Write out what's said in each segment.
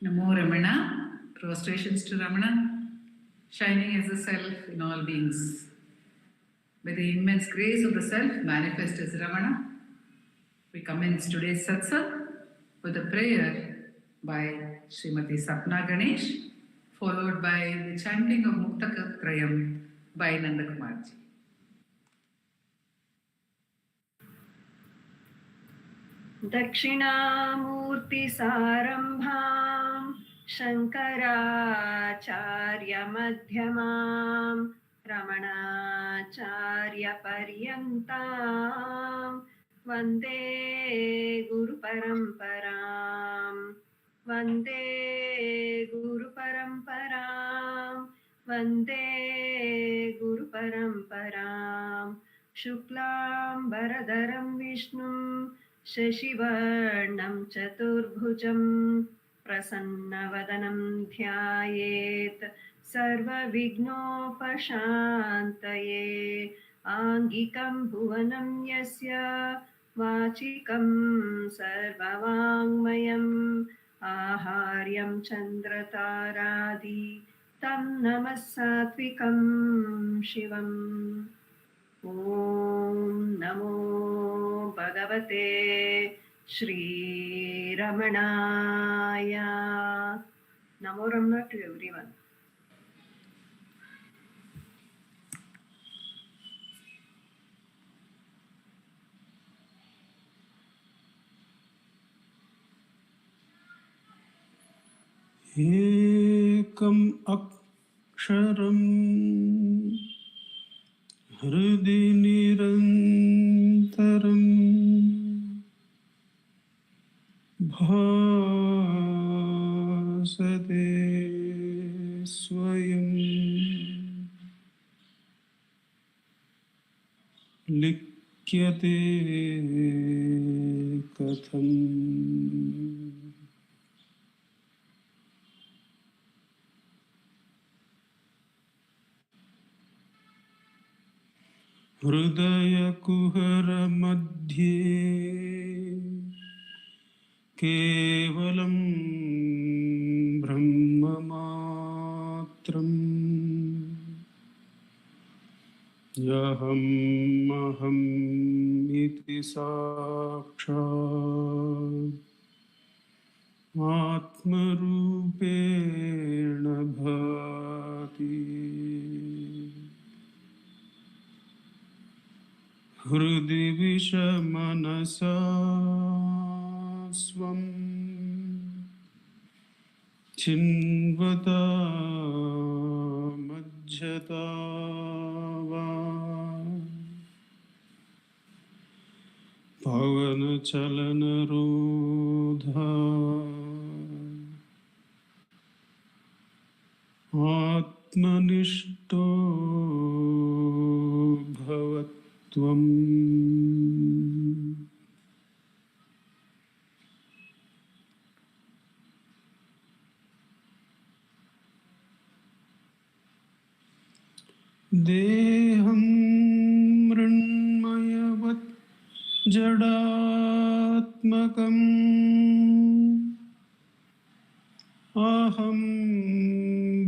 Namo Ramana, prostrations to Ramana, shining as the Self in all beings. By the immense grace of the Self manifest as Ramana, we commence today's Satsang with a prayer by Srimati Sapna Ganesh, followed by the chanting of Muktaka trayam by Nandakumarji. Dakshinamurti सारंभां Shankaracharya मध्यमां रमणाचार्य पर्यन्तां वन्दे गुरुपरम्परां वन्दे गुरुपरम्परां वन्दे गुरुपरम्परां शुक्लां वरदरं विष्णुं शशिवर्णं चतुर्भुजं प्रसन्नवदनं ध्यायेत् सर्वविघ्नोपशान्तये आङ्गिकं भुवनं यस्य वाचिकं सर्ववाङ्मयम् आहार्यं चन्द्रतारादि तं नमः सात्विकं शिवम् ॐ नमो भगवते श्रीरमणाय. Namo Ramana to everyone. Ekam aksharam Hridi nirantaram bhasate swayam likyate katham Hridaya kuhara madhye kevalam brahma matram yaham aham iti sakshat atmarupena bhati Hridi vishamanasa svam chinvata majjata va pavana chalana rodha atmanishto bhavat Tvam. Deham mrinmayavat jadatmakam aham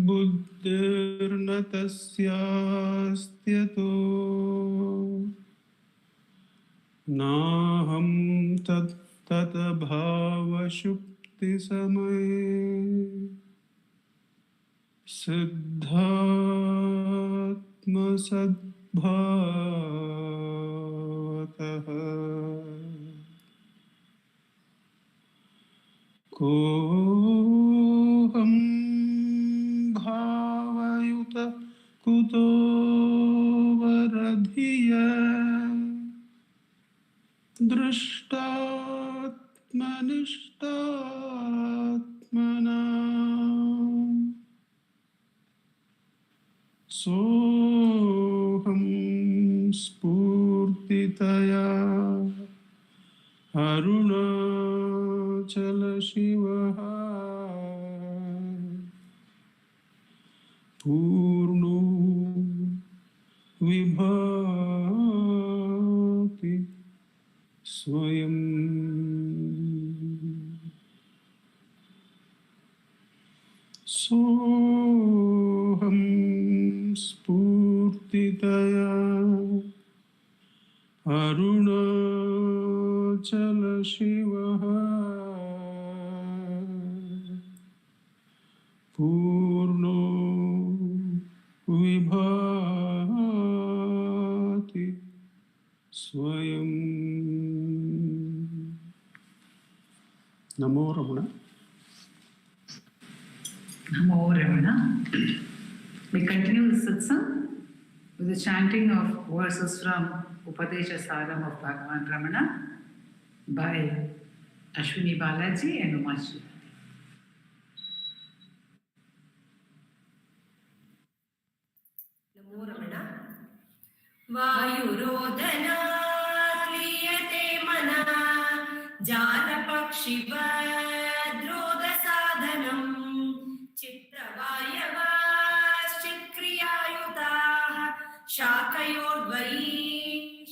buddhirnatasyastyatho Naham tat bhava shukti samay siddhatma sadbhataha koham bhavayuta kuto varadhiya Drishtatmanishtatmana Soham spurtitaya Arunachala Shivaha Purno Vibhati Swayam सोऽहं स्फूर्तितया अरुणाचलशिवः पूर्णो विभाति स्वयं. नमो रमण. Namo Ramana. We continue the satsang with the chanting of verses from Upadesa Saram of Bhagavan Ramana by Ashwini, Balaji and Umaji. Namo Ramana. Vayurodhana kriyate mana jana pakshiva droda sadhanam चित्रवायवा चित्क्रियायुताः शाकयोर्द्वयी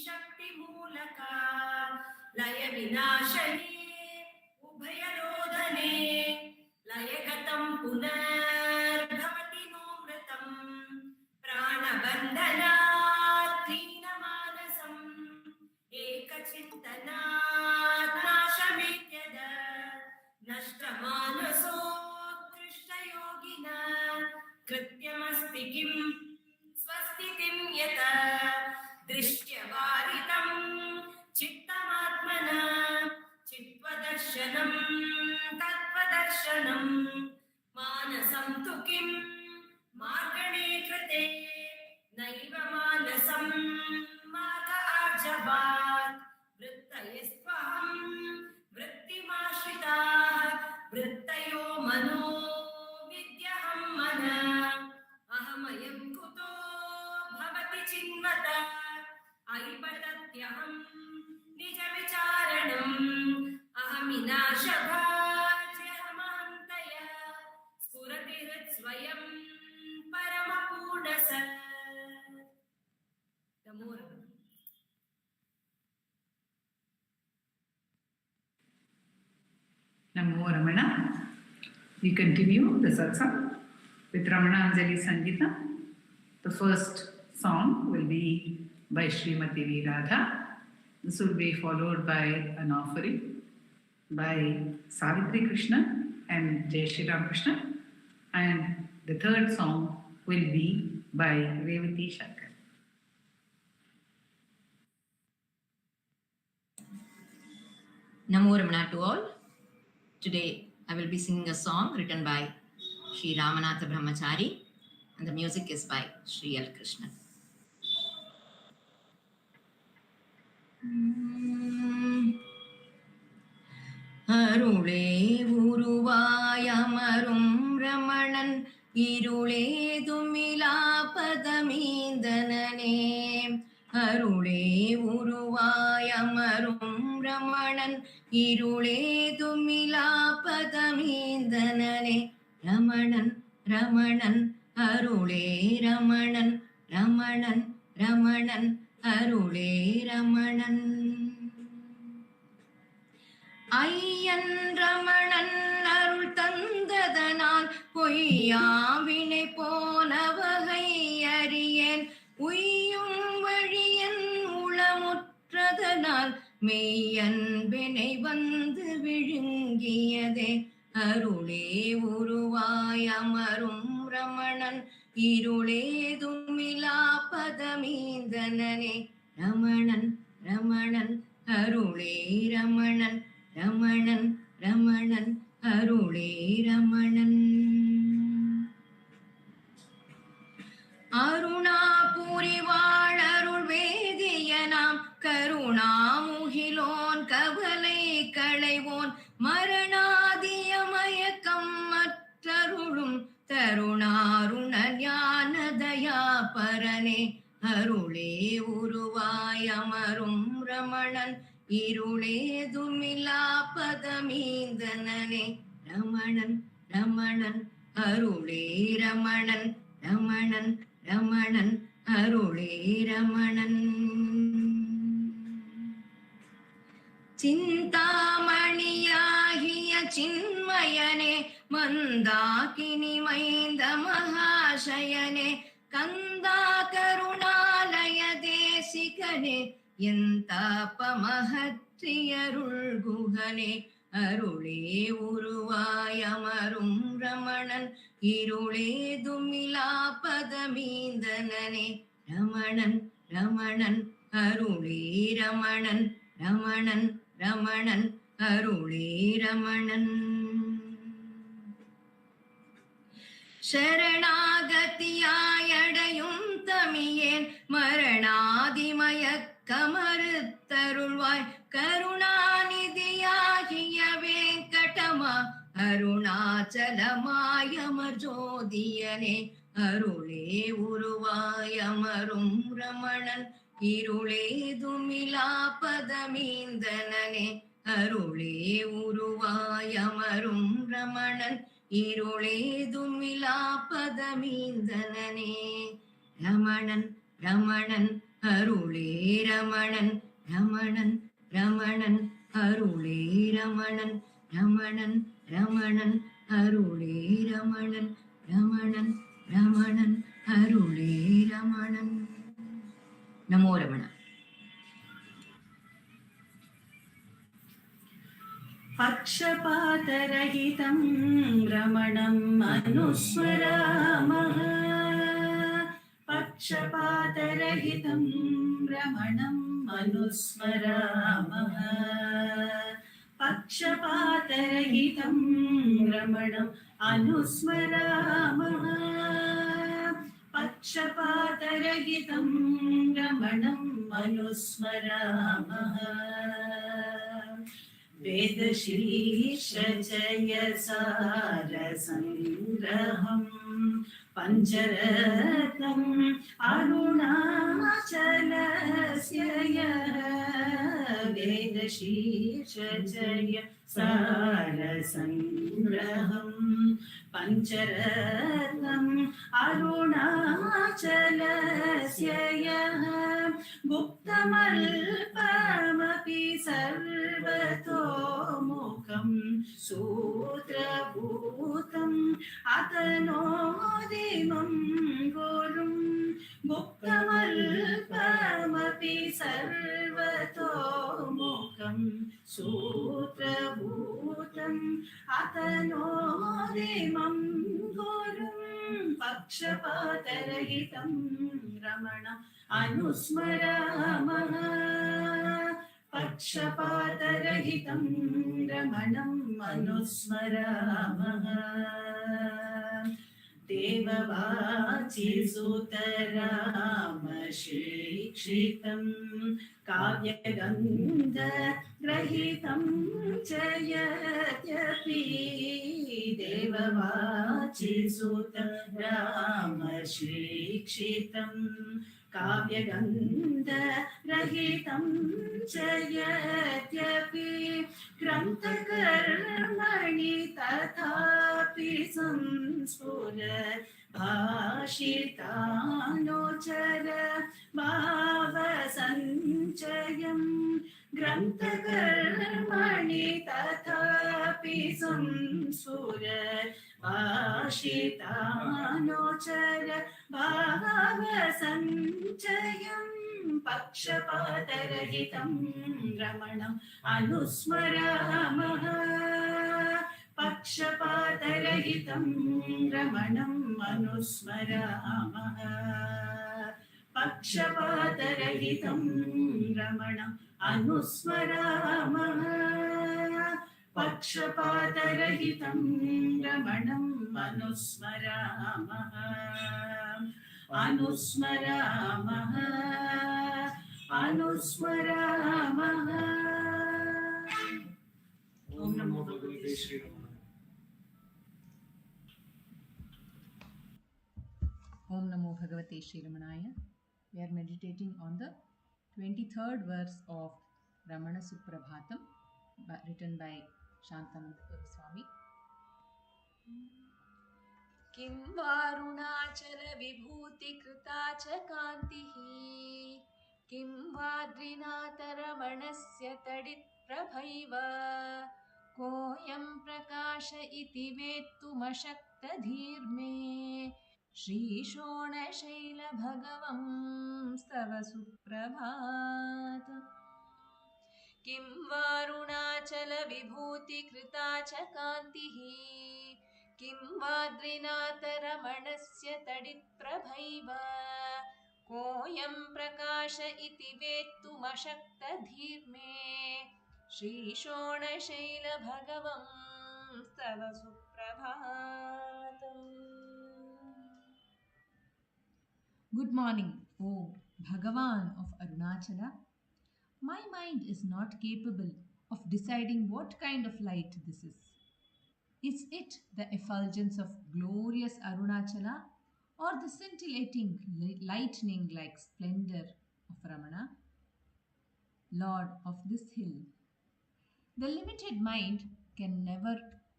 शक्तिमूलका लयविनाशने उभयरोधने लयगतं पुनर्भवति नोमृतं प्राणबन्धनात् लीनमानसम् एकचिन्तनात् नाशमेत्यद नष्टमानसो कृत्यमस्ति किं स्वस्तितिं यत दृष्ट्यवारितं चित्तमात्मना चित्वदर्शनं तत्त्वदर्शनं मानसं तु किं मार्गणे कृते नैव मानसं मार्ग आर्जवात् वृत्तयस्त्वहं वृत्तिमाश्रिताः वृत्तयो मनो अहमयं कुतो भवति चिन्मत ऐपतत्यहं निजविचारणम् अहमिनाशभाज्यहमहन्तय स्फुरति हृत्स्वयं परमपूर्णस. नमो रमण. Namo Ramana. We continue the satsang with Ramananjali Sangita. The first song will be by Sripathy Radha. This will be followed by an offering by Savitri Krishnan and Jaisriram Krishnan. And the third song will be by Revathi Sankar. Namo Ramana to all. Today I will be singing a song written by Sri Ramana Brahmachari and the music is by Sri L. Krishnan. அருளே உருவாயமரும் ரமணன் இருளே துமிலாபதமீந்தனனே அருளே உருவாயமரும் ரமணன் இருளே துமிலாபதமீந்தனனே ரமணன் ரமணன் அருளே ரமணன் ரமணன் ரமணன் அருளே ரமணன் ஐயன் ரமணன் அருள் தந்ததனால் பொய்யாவினை போன வகை அறியேன் உய்யும் வழியன் உளமுற்றதனால் மெய்யன்பினை வந்து விழுங்கியதே அருளே உருவாய் அமரும் ரமணன் இருளேதுமிலா பதமீந்தனனே ரமணன் ரமணன் அருளே ரமணன் ரமணன் ரமணன் அருளே ரமணன் அருணாபுரி வாழருள் வேதியனாம் கருணாமுகிலோன் கவலை களைவோன் மரணாதிய மயக்கம் மற்றருளும் தருணாருண ஞானதயா பரனே அருளே உருவாய் அமரும் ரமணன் இருளேதுமிலா பதமீந்தனனே ரமணன் ரமணன் அருளே ரமணன் ரமணன் ரமணன் அருளே ரமணன் சிந்தாமணியாகிய चिन्मयने मन्दाकिनि मैन्द महाशयने कंदा करुणालय देशिकने எந்தாப்பமகற்றியருள்குகனே அருளே உருவாயமரும் ரமணன் இருளே துமிலாபதமீந்தனனே ரமணன் ரமணன் அருளே ரமணன் ரமணன் ரமணன் அருளே ரமணன் சரணாகதியாயடையும் தமியேன் மரணாதிமயக்கமறுத்தருள்வாய் கருணாநிதியாகிய வேங்கடமா அருணாச்சலமாயமர் ஜோதியனே அருளே உருவாயமரும் ரமணன் இருளே துமிலாபதமீந்தனனே அருளே உருவாயமரும் ரமணன் இருளே துமிலாபதமீந்தனனே ரமணன் ரமணன் அருளே ரமணன் ரமணன் ரமணன் அருளே ரமணன் ரமணன் ரமணன் அருளே ரமணன் ரமணன் ரமணன் அருளே ரமணன். நமோ ரமண. पक्षपातरहितं रमणम् अनुस्मरामः पक्षपातरहितं रमणम् अनुस्मरामः पक्षपातरहितं रमणम् अनुस्मरामः पक्षपातरहितं रमणम् अनुस्मरामः वेदशीर्ष जय सारसङ्ग्रहम् पञ्चरत्नम् अरुणाचलस्य यः वेदशीर्ष जय सारसङ्ग्रहम् पञ्चरत्नम् अरुणाचलस्य यः गुप्तमल्पमपि सर्वतोमुखं सूत्रभूतम् अतनोदिमं गुरुं गुप्तमल्पमपि सर्वतोमुखं सूत्रभूतम् अतनोदिमं गुरुं पक्षपातरहितं रमण अनुस्मरामः पक्षपातरहितं रमणम् अनुस्मरामः देववाचि सुतरामशिक्षितं काव्यगन्धरहितं च यद्यपि देववाचि सुतरामशिक्षितं काव्यगन्धरहितं च यद्यपि ग्रन्थकर्मणि तथापि संस्फुर भाषितानोचर भावसञ्चयम् ग्रन्थकर्मणि तथापि संस्फुर भाषितानोचर भावसञ्चयम् पक्षपातरहितं रमणम् अनुस्मरामः पक्षपातरहितं रमणम् अनुस्मरामः पक्षपातरहितं रमणम् अनुस्मरामः पक्षपातरहितं रमणम् अनुस्मरामः अनुस्मरामः अनुस्मरामः. ओम नमो भगवते Shri रमणाय. Om Namo Bhagavate Shri Ramanaya. We are meditating on the 23rd verse of Ramana Suprabhatam, written by Shantananda Swami. किं वारुणाचल विभूति कृता च कान्तिः किं वाद्रिनाथरमणस्य तडित्प्रभैव कोऽयं प्रकाश इति वेत्तुमशक्तधीर्मे श्रीशोणशैलभगवंस्तव सुप्रभात किं वारुणाचलविभूतिकृता च कान्तिः किं वाद्रिनाथरमणस्य तडित्प्रभैव कोऽयं प्रकाश इति वेत्तुमशक्तधीर्मे श्रीशोणशैलभगवंस्तव सुप्रभातम्. Good morning, O Bhagavan of Arunachala. My mind is not capable of deciding what kind of light this is. Is it the effulgence of glorious Arunachala or the scintillating lightning-like splendor of Ramana, Lord of this hill? The limited mind can never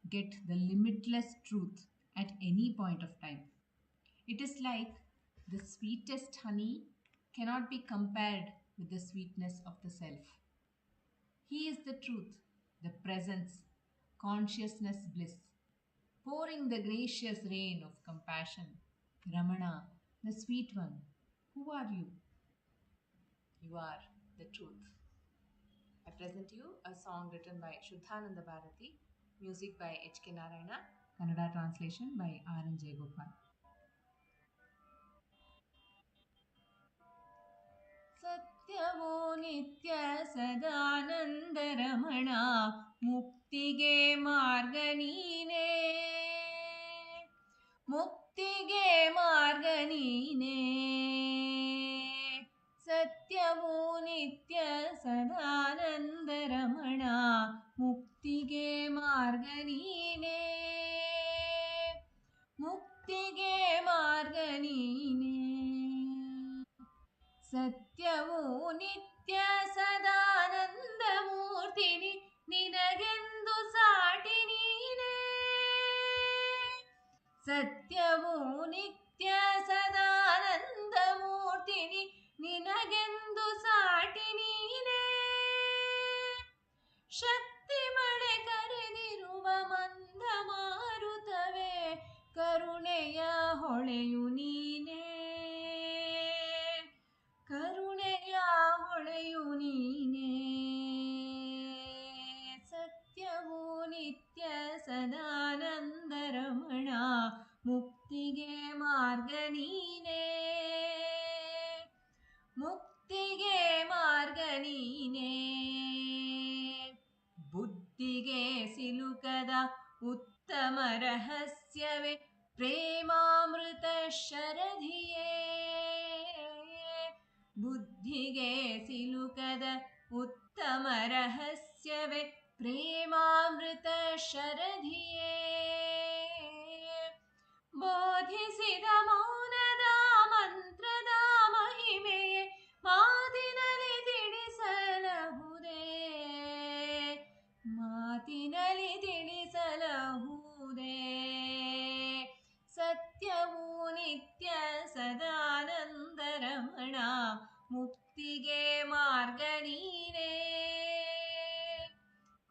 get the limitless truth at any point of time. It is like the sweetest honey cannot be compared with the sweetness of the self. He is the truth, the presence, consciousness bliss, pouring the gracious rain of compassion. Ramana, the sweet one, who are you? You are the truth. I present you a song written by Shuddhananda Bharati, music by H.K. Narayana, Kannada translation by R.N. Jayagopal. ಸತ್ಯವೋ ನಿತ್ಯ ಸದಾನಂದ ರಮಣ ಮುಕ್ತಿಗೆ ಮಾರ್ಗ ನೀನೇ ಮುಕ್ತಿಗೆ ಮಾರ್ಗ ನೀನೇ ಸತ್ಯವೋ ನಿತ್ಯ ಸದಾನಂದ ರಮಣ ಮುಕ್ತಿಗೆ ಮಾರ್ಗ ನೀನೇ ಮುಕ್ತಿಗೆ ಮಾರ್ಗ ನೀನೇ ಸತ್ಯವೋ ನಿತ್ಯ ಸದಾನಂದ ಮೂರ್ತಿನಿ ನಿನಗೆಂದು ಸಾಟಿ ನೀನೇ ಸತ್ಯವೋ ನಿತ್ಯ ಸದಾನಂದ ಮೂರ್ತಿನಿ ನಿನಗೆಂದು ಸಾಟಿ ನೀನೇ ಶಕ್ತಿ ಮಳೆ ಕರೆದಿರುವ ಮಂದ ಮಾರುತವೇ ಕರುಣೆಯ ಹೊಳೆಯು ನೀನೇ ಕರುಣೆಯ ಹೊಳೆಯು ನೀನೇ ಸತ್ಯವೋ ನಿತ್ಯ ಸದಾನಂದ ರಮಣ ಮುಕ್ತಿಗೆ ಮಾರ್ಗ ನೀನೇ ಮುಕ್ತಿಗೆ ಮಾರ್ಗ ನೀನೇ ಬುದ್ಧಿಗೆ ಸಿಲುಕದ ಉತ್ತಮ ರಹಸ್ಯವೇ ಪ್ರೇಮಾಮೃತ ಶರಧಿಯೇ ಬುದ್ಧಿಗೆ ಸಿಲುಕದ ಉತ್ತಮ ರಹಸ್ಯವೇ ಪ್ರೇಮಾಮೃತ ಶರಧಿಯೇ ಬೋಧಿಸಿದ ಮೌನದ ಮಂತ್ರದ ಮಹಿಮೆಯೇ ಮಾತಿನಲ್ಲಿ ತಿಳಿಸಲಹುದೇ ಮಾತಿನಲ್ಲಿ ತಿಳಿಸಲಹುದೇ ಸತ್ಯವೂ ನಿತ್ಯ ಸದಾನಂದ ರಮಣ ಮುಕ್ತಿಗೆ ಮಾರ್ಗ ನೀನೇ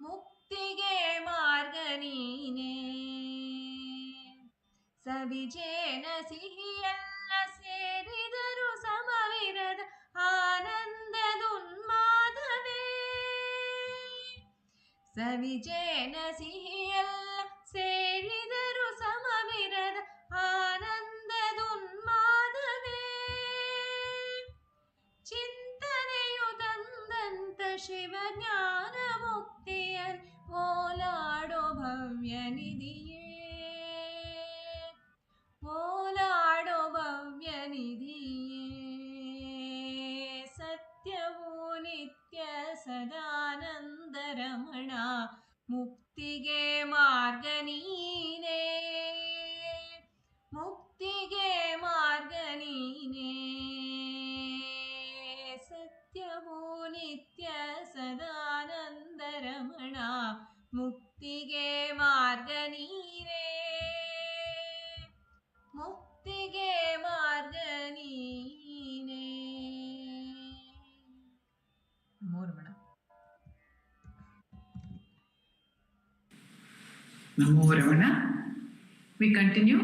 ಮುಕ್ತಿಗೆ ಮಾರ್ಗ ನೀನೇ ಸವಿಜೇನ ಸಿಹಿಯೆಲ್ಲ ಸೇರಿದರು ಸಮವಿರದ ಆನಂದದುನ್ಮಾದವೇ ಸವಿಜೇನ ಸಿಹಿಯೆಲ್ಲ ಸೇರಿದರು ಸಮವಿರದ ಆನಂದದುನ್ಮಾದವೇ ಚಿಂತನೆಯು ತಂದಂತ ಶಿವಜ್ಞಾನ ಮುಕ್ತಿಯನ್ ಓಲಾಡೋ ಭವ್ಯ ನಿಧಿಯೇ ಓಲಾಡೋ ಭವ್ಯ ನಿಧಿಯೇ ಸತ್ಯವೋ ನಿತ್ಯ Sadananda Ramana ಮುಕ್ತಿಗೆ Namo Ramana. We continue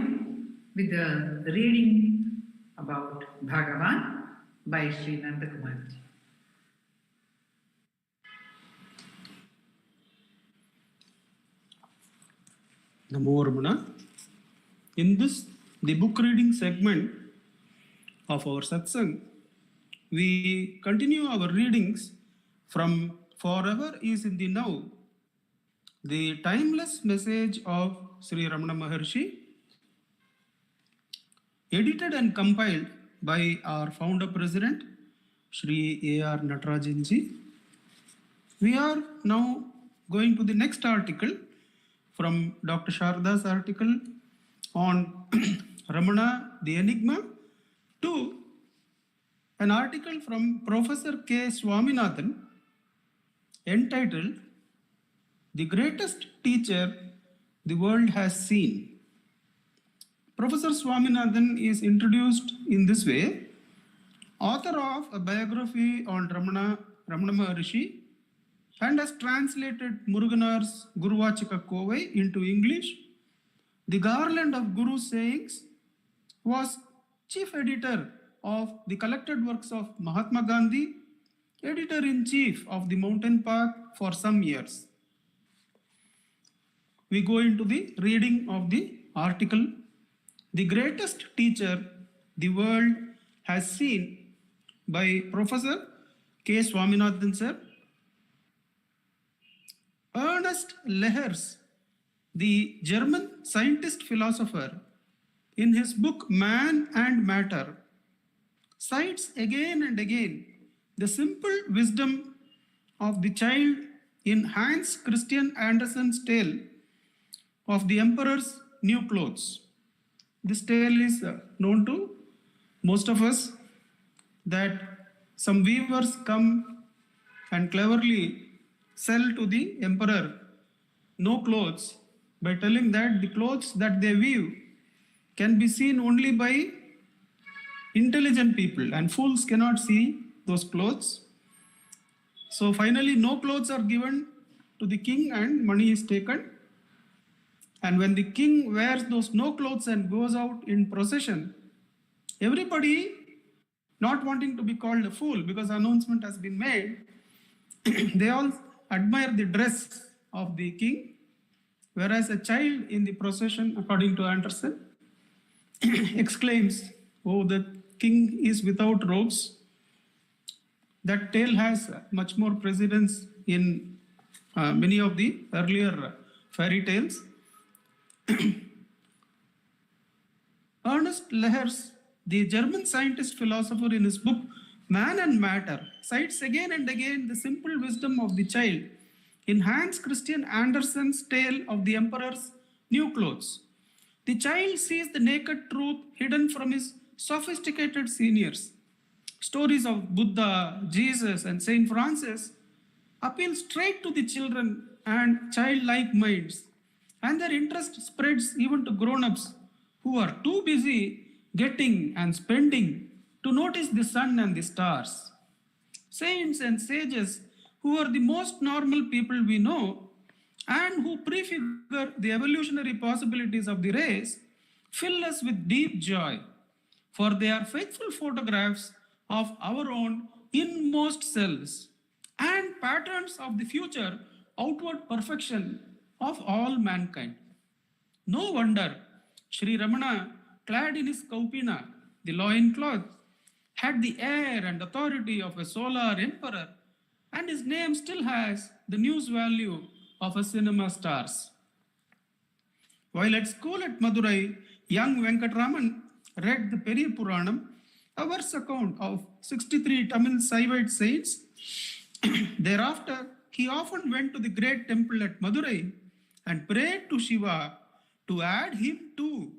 with the reading about Bhagavan by Sri Nandakumarji. Namo Ramana. In this, the book reading segment of our satsang, we continue our readings from Forever is in the Now, the timeless message of Sri Ramana Maharshi, edited and compiled by our founder president, Sri A.R. Natarajanji. We are now going to the next article from Dr. Sarada's article on Ramana, the Enigma, to an article from Professor K. Swaminathan entitled The Greatest Teacher the World Has Seen. Professor Swaminathan is introduced in this way: author of a biography on Ramana Maharshi, and has translated Muruganar's Guruvachaka Kovai into English. The Garland of Guru Sayings was chief editor of the collected works of Mahatma Gandhi, editor-in-chief of the Mountain Path for some years. We go into the reading of the article, The Greatest Teacher the World Has Seen, by Professor K. Swaminathan sir. Ernst Lehers, the German scientist-philosopher, in his book Man and Matter, cites again and again the simple wisdom of the child in Hans Christian Andersen's tale of the Emperor's New Clothes. This tale is known to most of us, that some weavers come and cleverly sell to the emperor no clothes by telling that the clothes that they weave can be seen only by intelligent people and fools cannot see those clothes. So finally no clothes are given to the king and money is taken. And when the king wears those no clothes and goes out in procession, everybody, not wanting to be called a fool because announcement has been made, they all admire the dress of the king, whereas a child in the procession, according to Andersen, exclaims, "Oh, the king is without robes." That tale has much more precedence in many of the earlier fairy tales. Ernst Lehers, the German scientist-philosopher, in his book Man and Matter, cites again and again the simple wisdom of the child in Hans Christian Andersen's tale of the Emperor's New Clothes. The child sees the naked truth hidden from his sophisticated seniors. Stories of Buddha, Jesus, and Saint Francis appeal straight to the children and childlike minds, and their interest spreads even to grown-ups who are too busy getting and spending to notice the sun and the stars. Saints and sages who are the most normal people we know and who prefigure the evolutionary possibilities of the race fill us with deep joy, for they are faithful photographs of our own inmost selves and patterns of the future outward perfection of all mankind. No wonder Sri Ramana, clad in his kaupina, the loincloth, had the air and authority of a solar emperor, and his name still has the news value of a cinema star's. While at school at Madurai, young Venkataraman read the Periya Puranam, a verse account of 63 Tamil Saivite saints. Thereafter, he often went to the great temple at Madurai and prayed to Shiva to add him too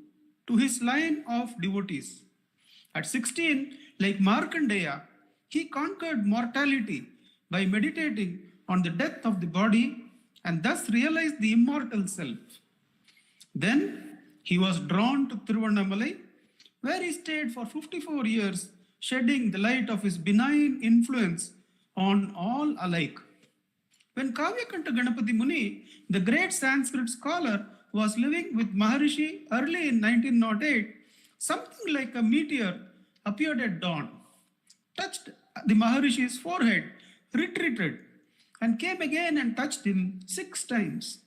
to his line of devotees. At 16, like Markandeya, he conquered mortality by meditating on the death of the body and thus realized the immortal self. Then he was drawn to Tiruvannamalai, where he stayed for 54 years, shedding the light of his benign influence on all alike. When Kavyakanta Ganapati Muni, the great Sanskrit scholar, was living with Maharishi early in 1908, something like a meteor appeared at dawn, touched the Maharishi's forehead, retreated, and came again and touched him 6 times.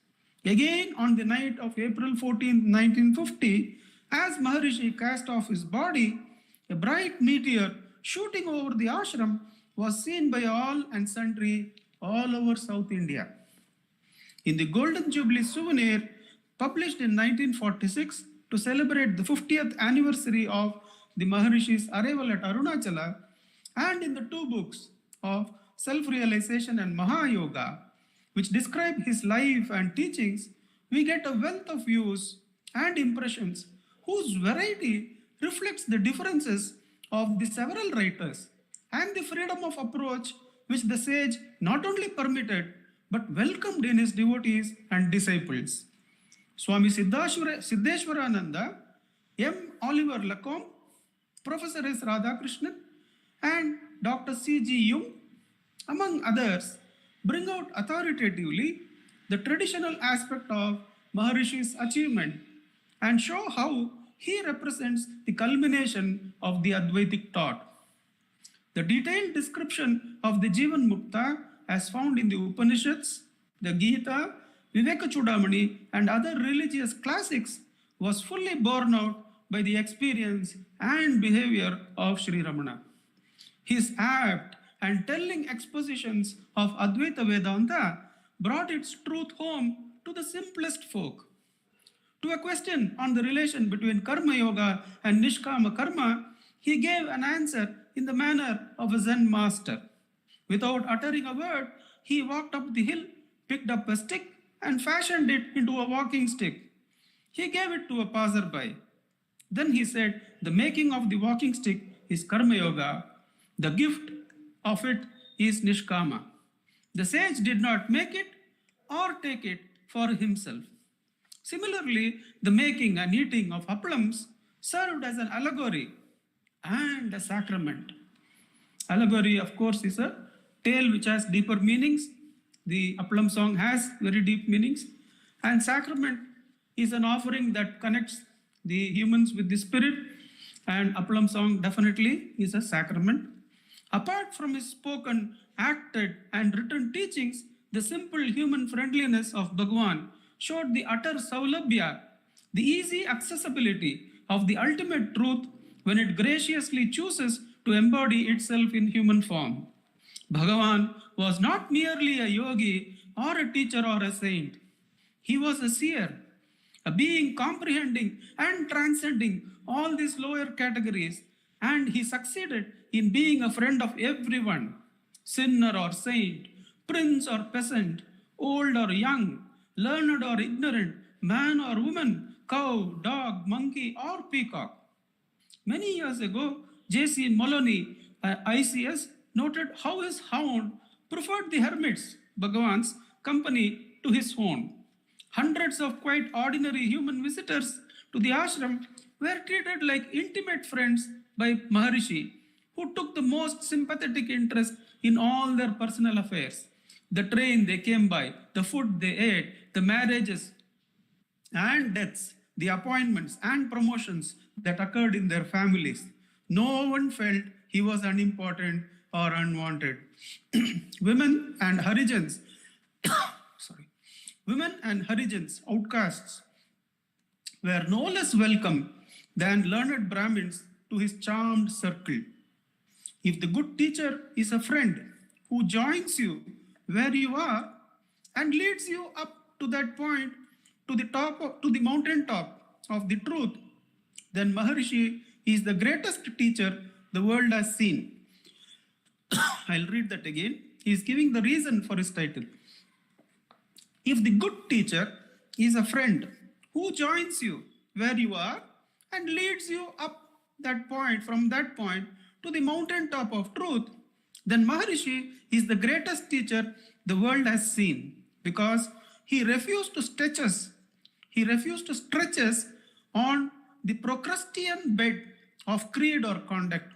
Again on the night of April 14, 1950, as Maharishi cast off his body, a bright meteor shooting over the ashram was seen by all and sundry all over South India. In the Golden Jubilee Souvenir, published in 1946 to celebrate the 50th anniversary of the Maharishi's arrival at Arunachala, and in the 2 books of Self-Realization and Mahayoga, which describe his life and teachings, we get a wealth of views and impressions whose variety reflects the differences of the several writers and the freedom of approach which the sage not only permitted but welcomed in his devotees and disciples. Swami Siddheshwarananda, M. Oliver Lacombe, Professor S. Radha Krishnan, and Dr. C.G. Jung, among others, bring out authoritatively the traditional aspect of Maharishi's achievement and show how he represents the culmination of the Advaitic thought. The detailed description of the Jivan Mukta as found in the Upanishads, the Gita, Vivekachudamani, and other religious classics was fully borne out by the experience and behavior of Sri Ramana. His apt and telling expositions of Advaita Vedanta brought its truth home to the simplest folk. To a question on the relation between Karma Yoga and Nishkama Karma, he gave an answer in the manner of a Zen master. Without uttering a word, he walked up the hill, picked up a stick, and fashioned it into a walking stick. He gave it to a passerby. Then he said, the making of the walking stick is Karma Yoga. The gift of it is Nishkama. The sage did not make it or take it for himself. Similarly, the making and eating of applams served as an allegory and a sacrament. Allegory, of course, is a tale which has deeper meanings. The Appalam song has very deep meanings. And sacrament is an offering that connects the humans with the spirit. And Appalam song definitely is a sacrament. Apart from his spoken, acted, and written teachings, the simple human friendliness of Bhagavan showed the utter saulabhya, the easy accessibility of the ultimate truth when it graciously chooses to embody itself in human form. Bhagavan was not merely a yogi or a teacher or a saint. He was a seer, a being comprehending and transcending all these lower categories, and he succeeded in being a friend of everyone, sinner or saint, prince or peasant, old or young, learned or ignorant, man or woman, cow, dog, monkey, or peacock. Many years ago, J.C. Moloney, ICS, noted how his hound preferred the hermit's, Bhagavan's, company to his own. Hundreds of quite ordinary human visitors to the ashram were treated like intimate friends by Maharishi, who took the most sympathetic interest in all their personal affairs. The train they came by, the food they ate, the marriages and deaths, the appointments and promotions that occurred in their families. No one felt he was unimportant or unwanted. Women and Harijans, outcasts, were no less welcome than learned Brahmins to his charmed circle. If the good teacher is a friend who joins you where you are and leads you up to that point, to the mountain top of the truth, then Maharishi is the greatest teacher the world has seen. I'll read that again. He is giving the reason for his title. If the good teacher is a friend who joins you where you are and leads you up that point, from that point to the mountaintop of truth, then Maharishi is the greatest teacher the world has seen, because he refused to stretch us. He refused to stretch us on the Procrustean bed of creed or conduct.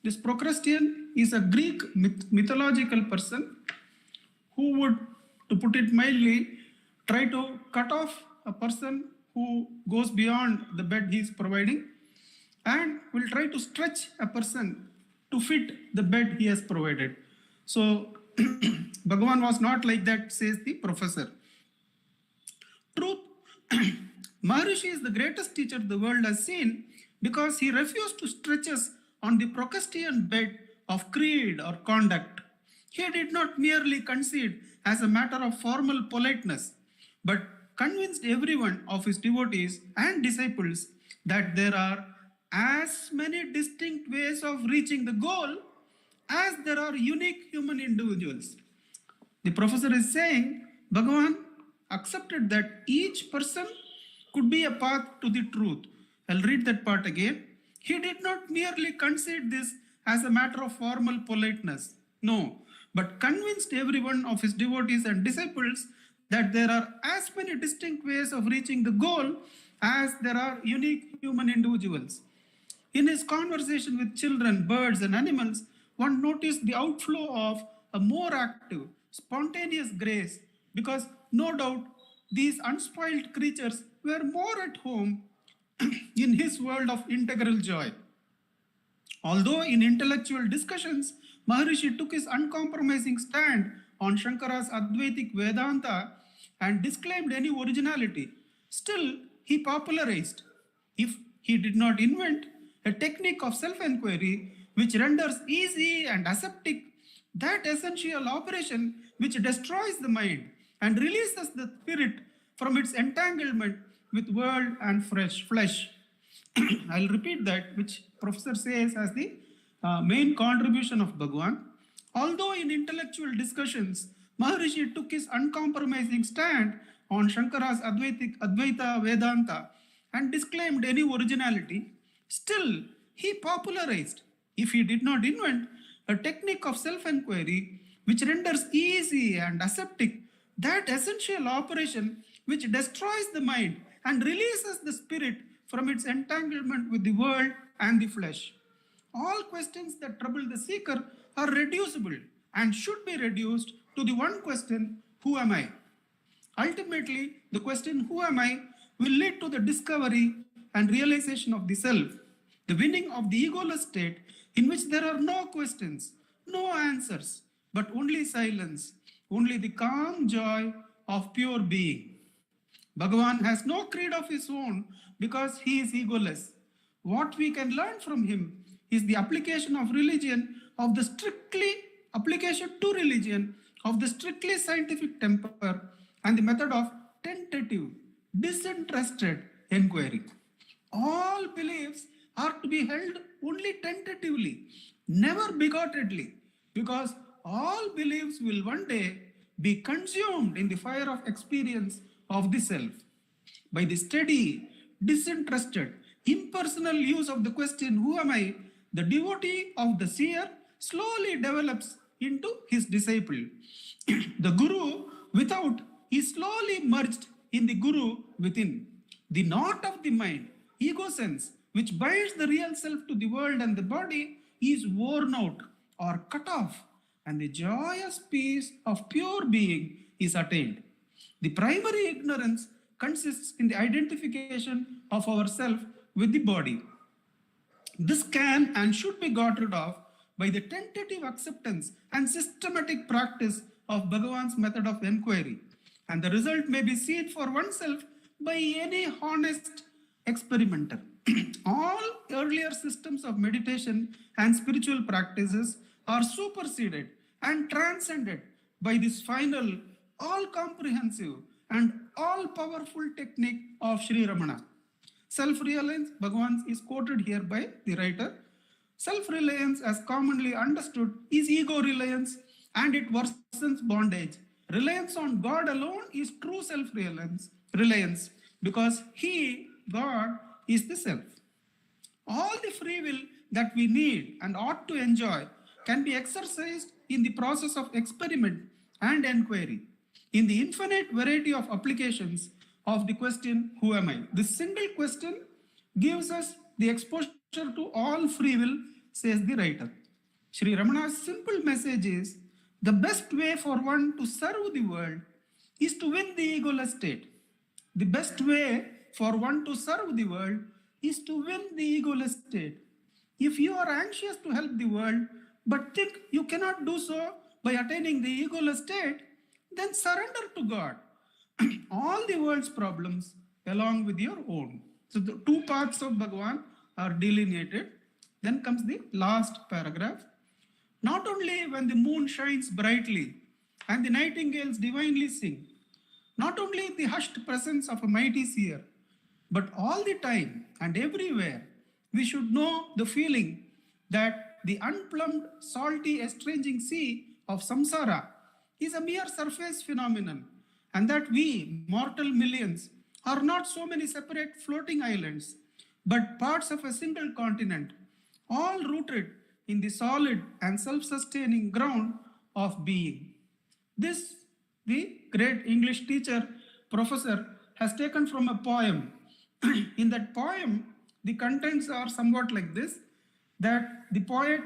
This Procrustean is a Greek mythological person who would, to put it mildly, try to cut off a person who goes beyond the bed he is providing and will try to stretch a person to fit the bed he has provided. So Bhagavan was not like that, says the professor. Truth, Maharishi is the greatest teacher the world has seen because he refused to stretch us on the Procrustean bed of creed or conduct. He did not merely concede as a matter of formal politeness, but convinced everyone of his devotees and disciples that there are as many distinct ways of reaching the goal as there are unique human individuals. The professor is saying Bhagavan accepted that each person could be a path to the truth. I'll read that part again. He did not merely concede this as a matter of formal politeness, no, but convinced everyone of his devotees and disciples that there are as many distinct ways of reaching the goal as there are unique human individuals. In his conversation with children, birds, and animals, one noticed the outflow of a more active, spontaneous grace because no doubt these unspoiled creatures were more at home in his world of integral joy. Although in intellectual discussions, Maharishi took his uncompromising stand on Shankara's Advaitic Vedanta and disclaimed any originality, still he popularized, if he did not invent, a technique of self-enquiry which renders easy and aseptic that essential operation which destroys the mind and releases the spirit from its entanglement with world and flesh. I'll repeat that, which professor says as the main contribution of Bhagavan. Although in intellectual discussions, Maharishi took his uncompromising stand on Shankara's Advaita Vedanta and disclaimed any originality, still he popularized, if he did not invent, a technique of self-enquiry which renders easy and aseptic that essential operation which destroys the mind and releases the spirit from its entanglement with the world and the flesh. All questions that trouble the seeker are reducible and should be reduced to the one question, who am I? Ultimately, the question, who am I, will lead to the discovery and realization of the self, the winning of the egoless state in which there are no questions, no answers, but only silence, only the calm joy of pure being. Bhagavan has no creed of his own because he is egoless. What we can learn from him is the application of religion of the strictly scientific temper and the method of tentative, disinterested inquiry. All beliefs are to be held only tentatively, never bigotedly, because all beliefs will one day be consumed in the fire of experience of the self. By the steady, disinterested, impersonal use of the question, who am I, the devotee of the seer slowly develops into his disciple. The guru without is slowly merged in the guru within. The knot of the mind, ego sense, which binds the real self to the world and the body, is worn out or cut off, and the joyous peace of pure being is attained. The primary ignorance consists in the identification of ourself with the body. This can and should be got rid of by the tentative acceptance and systematic practice of Bhagavan's method of enquiry. And the result may be seen for oneself by any honest experimenter. All earlier systems of meditation and spiritual practices are superseded and transcended by this final, all-comprehensive and all-powerful technique of Sri Ramana. Self-reliance, Bhagavan is quoted here by the writer. Self-reliance, as commonly understood, is ego-reliance and it worsens bondage. Reliance on God alone is true self-reliance because He, God, is the self. All the free will that we need and ought to enjoy can be exercised in the process of experiment and enquiry, in the infinite variety of applications of the question, who am I? This single question gives us the exposure to all free will, says the writer. Sri Ramana's simple message is, the best way for one to serve the world is to win the egoless state. The best way for one to serve the world is to win the egoless state. If you are anxious to help the world, but think you cannot do so by attaining the egoless state, then surrender to God all the world's problems along with your own. So the two parts of Bhagavan are delineated. Then comes the last paragraph. Not only when the moon shines brightly and the nightingales divinely sing, not only in the hushed presence of a mighty seer, but all the time and everywhere, we should know the feeling that the unplumbed, salty, estranging sea of samsara is a mere surface phenomenon, and that we, mortal millions, are not so many separate floating islands, but parts of a single continent, all rooted in the solid and self-sustaining ground of being. This, the great English teacher, professor, has taken from a poem. In that poem, the contents are somewhat like this, that the poet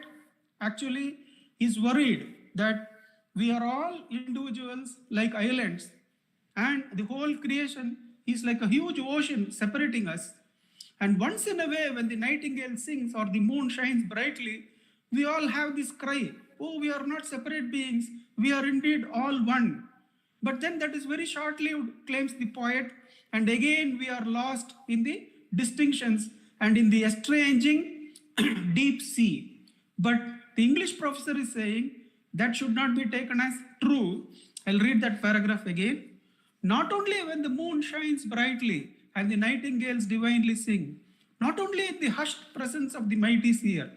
actually is worried that we are all individuals like islands, and the whole creation is like a huge ocean separating us. And once in a way, when the nightingale sings or the moon shines brightly, we all have this cry, oh, we are not separate beings, we are indeed all one. But then that is very short-lived, claims the poet, and again we are lost in the distinctions and in the estranging deep sea. But the English professor is saying that should not be taken as true. I'll read that paragraph again. Not only when the moon shines brightly and the nightingales divinely sing, not only in the hushed presence of the mighty seer,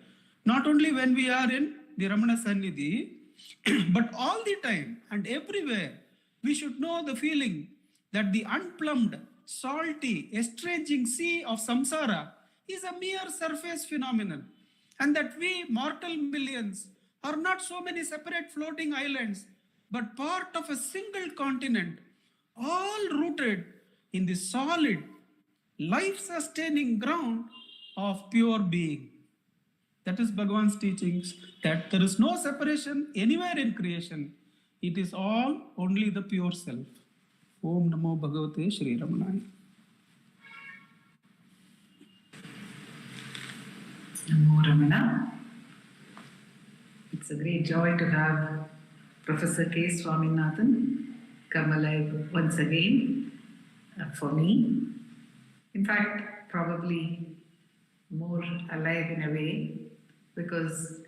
not only when we are in the Ramana Sannidhi, but all the time and everywhere, we should know the feeling that the unplumbed, salty, estranging sea of samsara is a mere surface phenomenon, and that we, mortal millions, are not so many separate floating islands, but part of a single continent, all rooted in the solid, life-sustaining ground of pure being. That is Bhagavan's teachings, that there is no separation anywhere in creation. It is all only the pure self. Om Namo Bhagavate Shri Ramanaya. Namo Ramana. It's a great joy to have Professor K. Swaminathan come alive once again for me. In fact, probably more alive in a way, because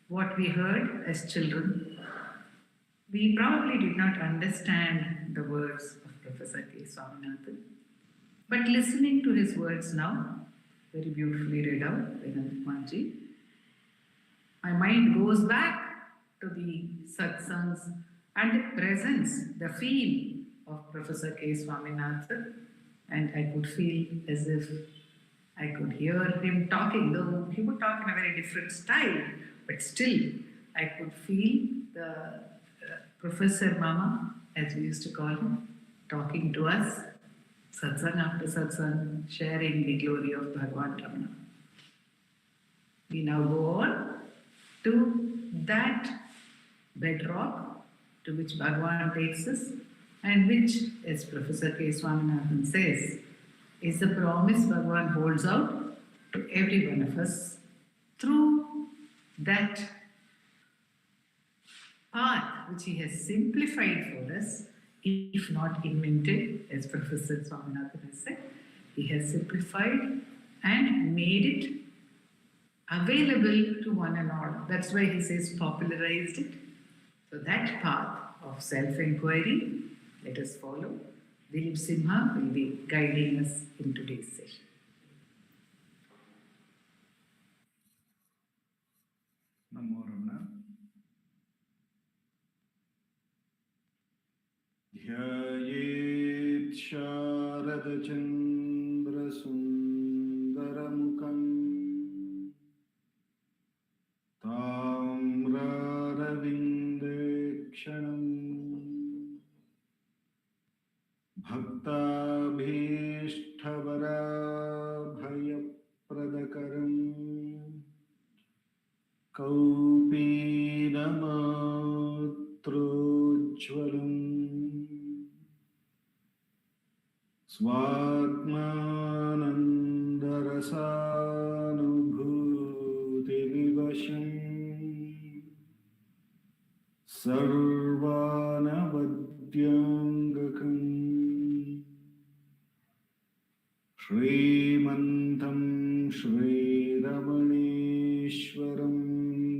what we heard as children, we probably did not understand the words of Professor K. Swaminathan. But listening to his words now, very beautifully read out by Nandakumarji, my mind goes back to the satsangs and the presence, the feel of Professor K. Swaminathan, and I could feel as if I could hear him talking, though he would talk in a very different style, but still I could feel the Professor Mama, as we used to call him, talking to us, satsang after satsang, sharing the glory of Bhagavan Ramana. We now go on to that bedrock to which Bhagavan takes us, and which, as Professor K. Swaminathan says, is the promise Bhagavan holds out to every one of us through that path which he has simplified for us, if not invented, as Professor Swaminathan has said. He has simplified and made it available to one and all. That's why he says popularized it. So that path of self-enquiry, let us follow. Dileep Simha will be guiding us in today's session. Namo Ramana. Dhyayet Sharada Chandra Sundaramukam Tamraravindeksham Bhaktabhishtavarabhayapradakaram Kaupinamatrojvalam रसानुभूतिविवशम् सर्वानवद्यङ्गकम् श्रीमन्तं श्रीरमणेश्वरं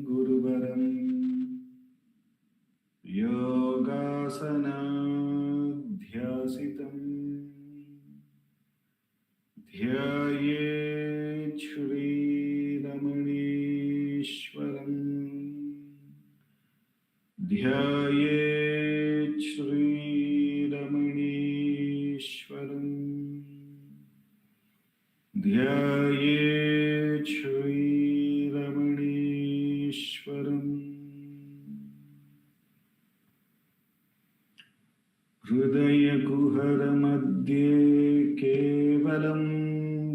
गुरुवरं योगासनाध्यासितं ध्यायेत् श्रीरमणेश्वरम् ध्यायेत् श्रीरमणेश्वरम् ध्यायेत् श्रीरमणेश्वरम् हृदयकुहरमध्ये केवलं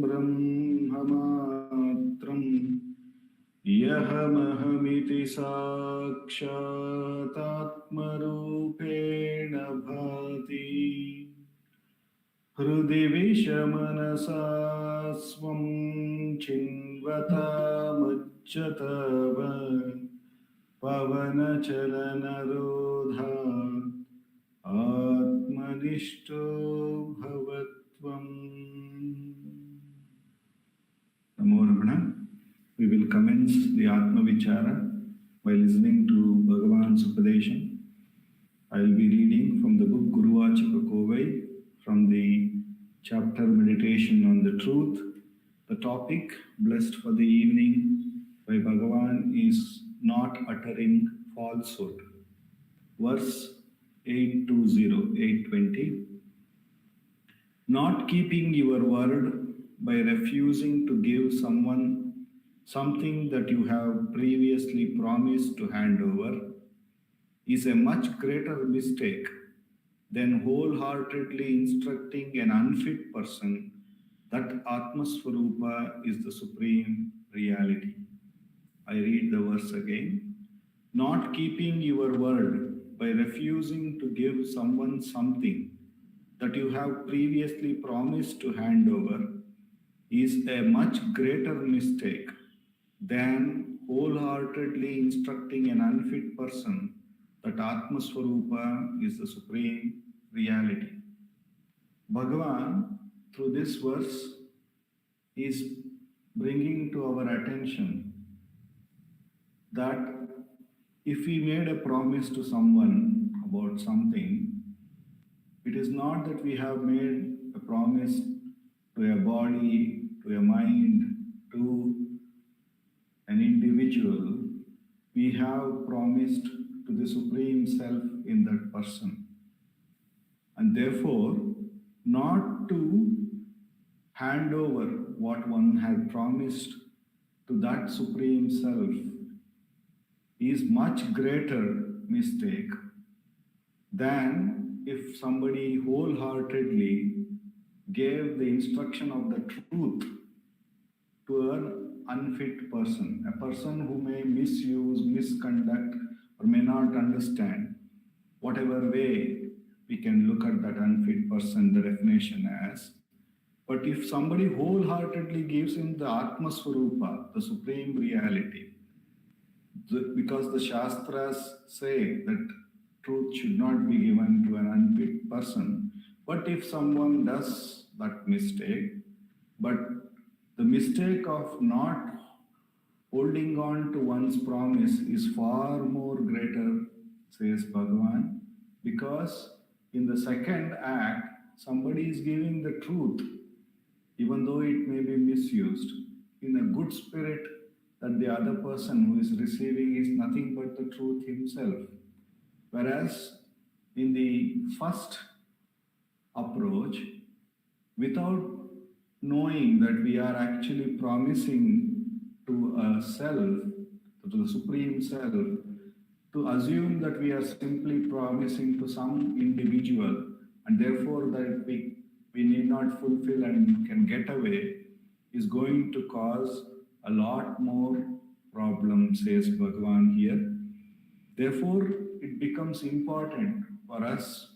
ब्रह्ममात्रम् यहमहमिति साक्षातात्मरूपेण भाति हृदि विषमनसा स्वं चिन्वतामच्युतव पवनचलनरोधात् आत्मनिष्ठो भवत्वम्. Namo Ramana. We will commence the Atma Vichara by listening to Bhagavan's Upadesa. I will be reading from the book Guruvachaka Kovai from the chapter Meditation on the Truth. The topic, Blessed for the Evening, by Bhagavan is Not Uttering Falsehood. Verse 820. Not keeping your word by refusing to give someone something that you have previously promised to hand over is a much greater mistake than wholeheartedly instructing an unfit person that Atmasvarupa is the supreme reality. I read the verse again. Not keeping your word by refusing to give someone something that you have previously promised to hand over is a much greater mistake than wholeheartedly instructing an unfit person that Atmasvarupa is the supreme reality. Bhagavan, through this verse, is bringing to our attention that if we made a promise to someone about something, it is not that we have made a promise to a body, to a mind, to an individual. We have promised to the Supreme Self in that person. And therefore, not to hand over what one had promised to that Supreme Self is much greater mistake than if somebody wholeheartedly gave the instruction of the truth to an unfit person, a person who may misuse, misconduct, or may not understand. Whatever way we can look at that unfit person, the definition as. But if somebody wholeheartedly gives him the Atmasvarupa, the supreme reality, because the Shastras say that truth should not be given to an unfit person. But if someone does that mistake, but the mistake of not holding on to one's promise is far more greater, says Bhagavan, because in the second act, somebody is giving the truth, even though it may be misused, in a good spirit that the other person who is receiving is nothing but the truth himself. Whereas in the first approach, without knowing that we are actually promising to a self, to the Supreme Self, to assume that we are simply promising to some individual and therefore that we need not fulfill and can get away is going to cause a lot more problems, says Bhagavan here. Therefore, it becomes important for us,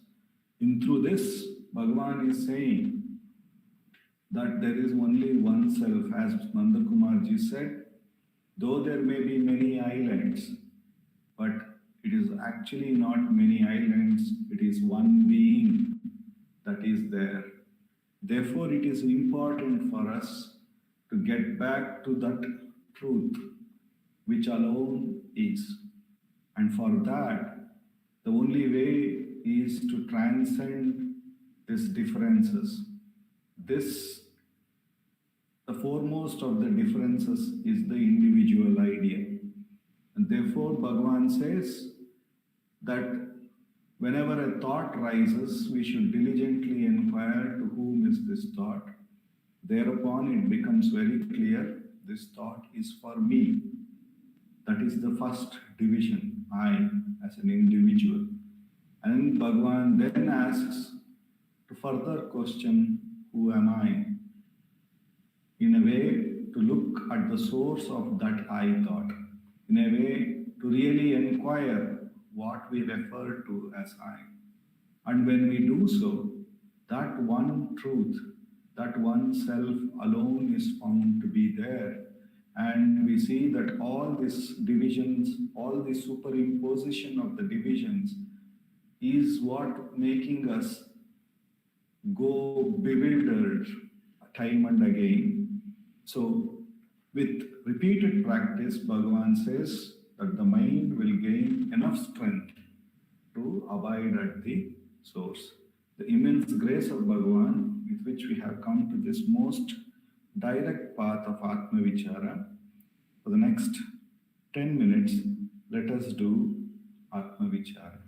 through this, Bhagavan is saying that there is only one self, as Nandakumarji said, though there may be many islands, but it is actually not many islands, it is one being that is there. Therefore, it is important for us to get back to that truth which alone is. And for that, the only way is to transcend these differences. The foremost of the differences is the individual idea. And therefore, Bhagavan says that whenever a thought rises, we should diligently inquire to whom is this thought. Thereupon it becomes very clear, this thought is for me. That is the first division, I as an individual. And Bhagavan then asks to further question, who am I? In a way to look at the source of that I thought. In a way to really inquire what we refer to as I. And when we do so, that one truth, that one self alone is found to be there. And we see that all these divisions, all the superimposition of the divisions is what making us go bewildered time and again. So with repeated practice, Bhagavan says that the mind will gain enough strength to abide at the source. The immense grace of Bhagavan with which we have come to this most direct path of Atma Vichara. For the next 10 minutes, let us do Atma Vichara.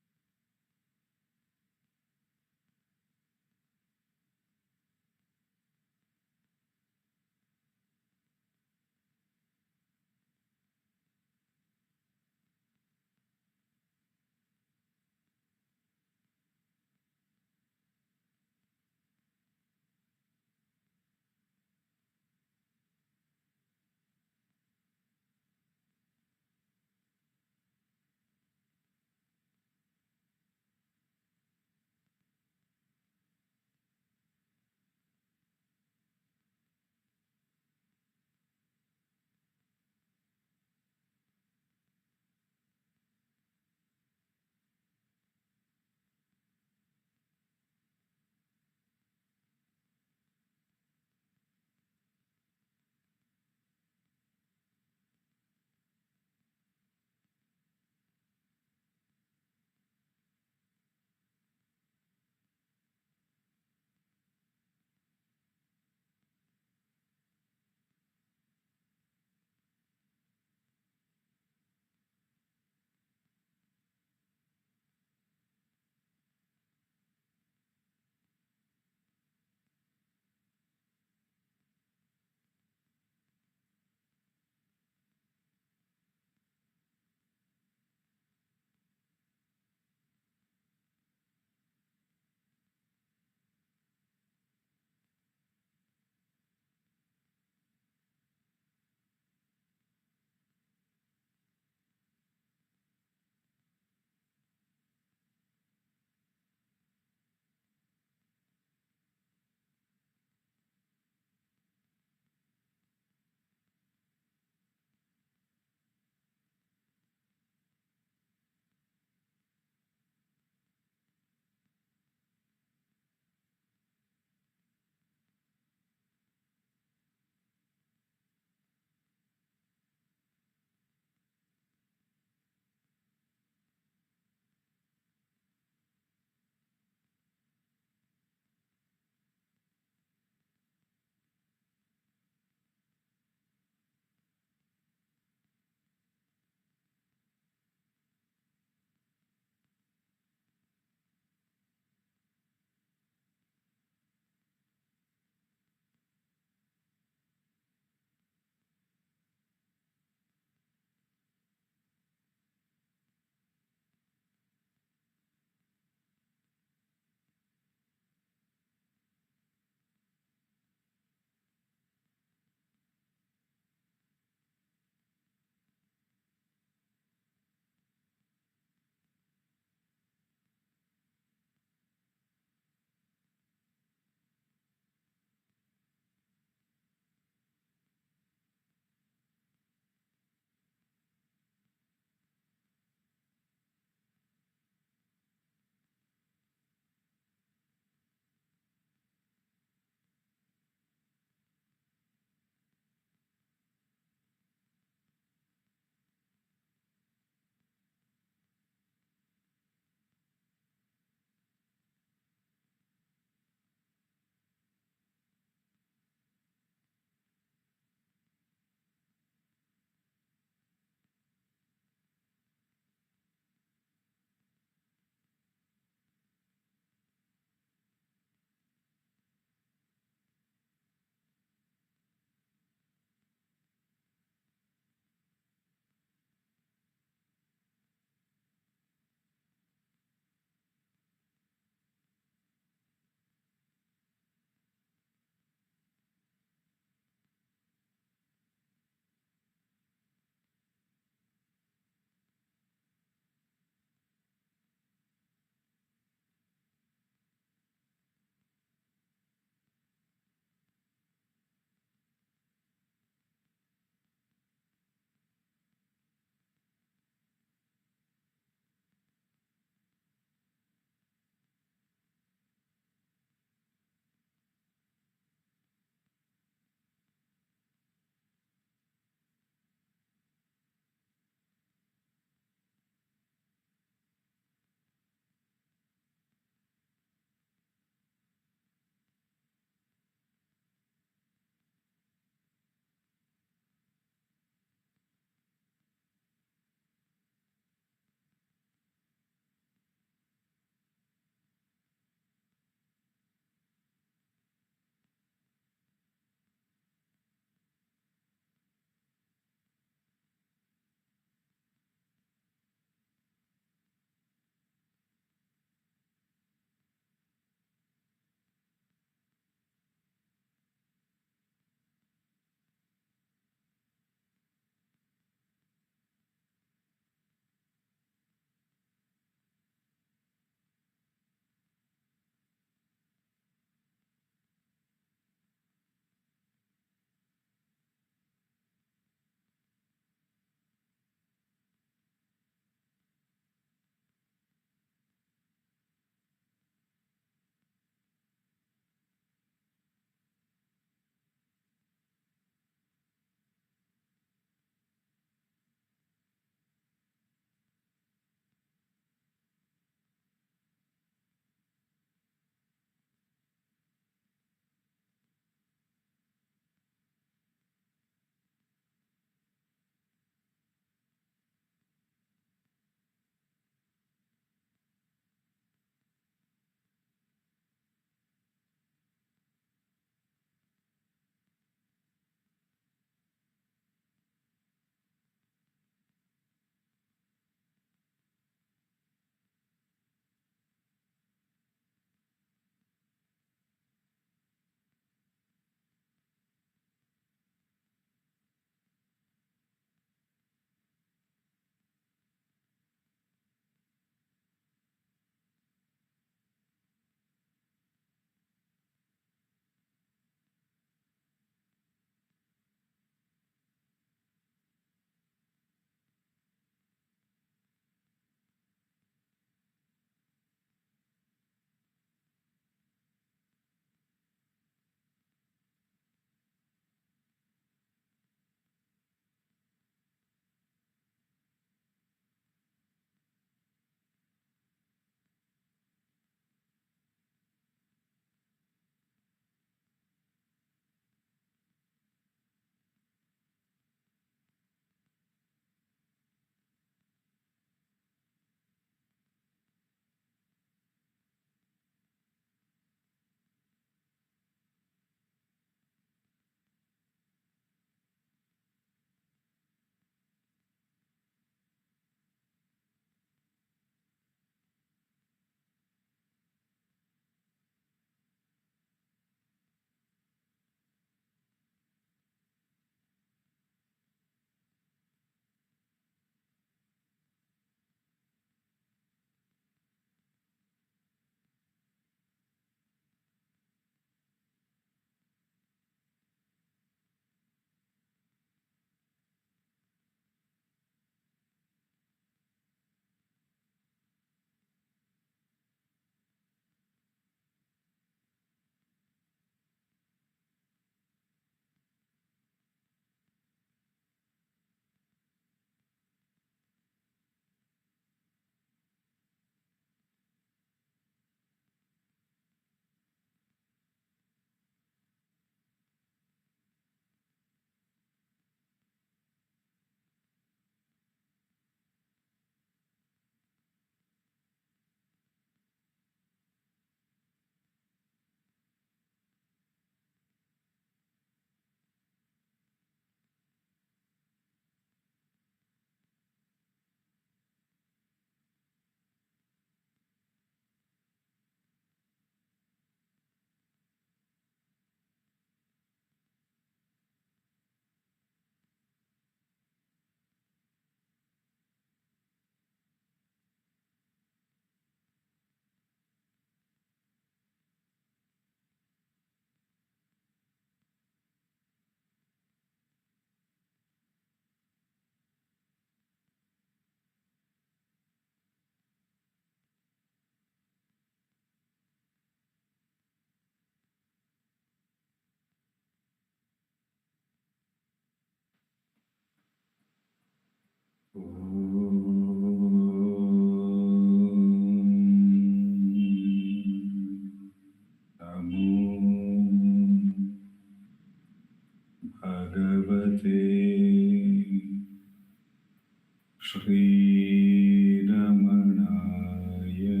Shri Ramanaya.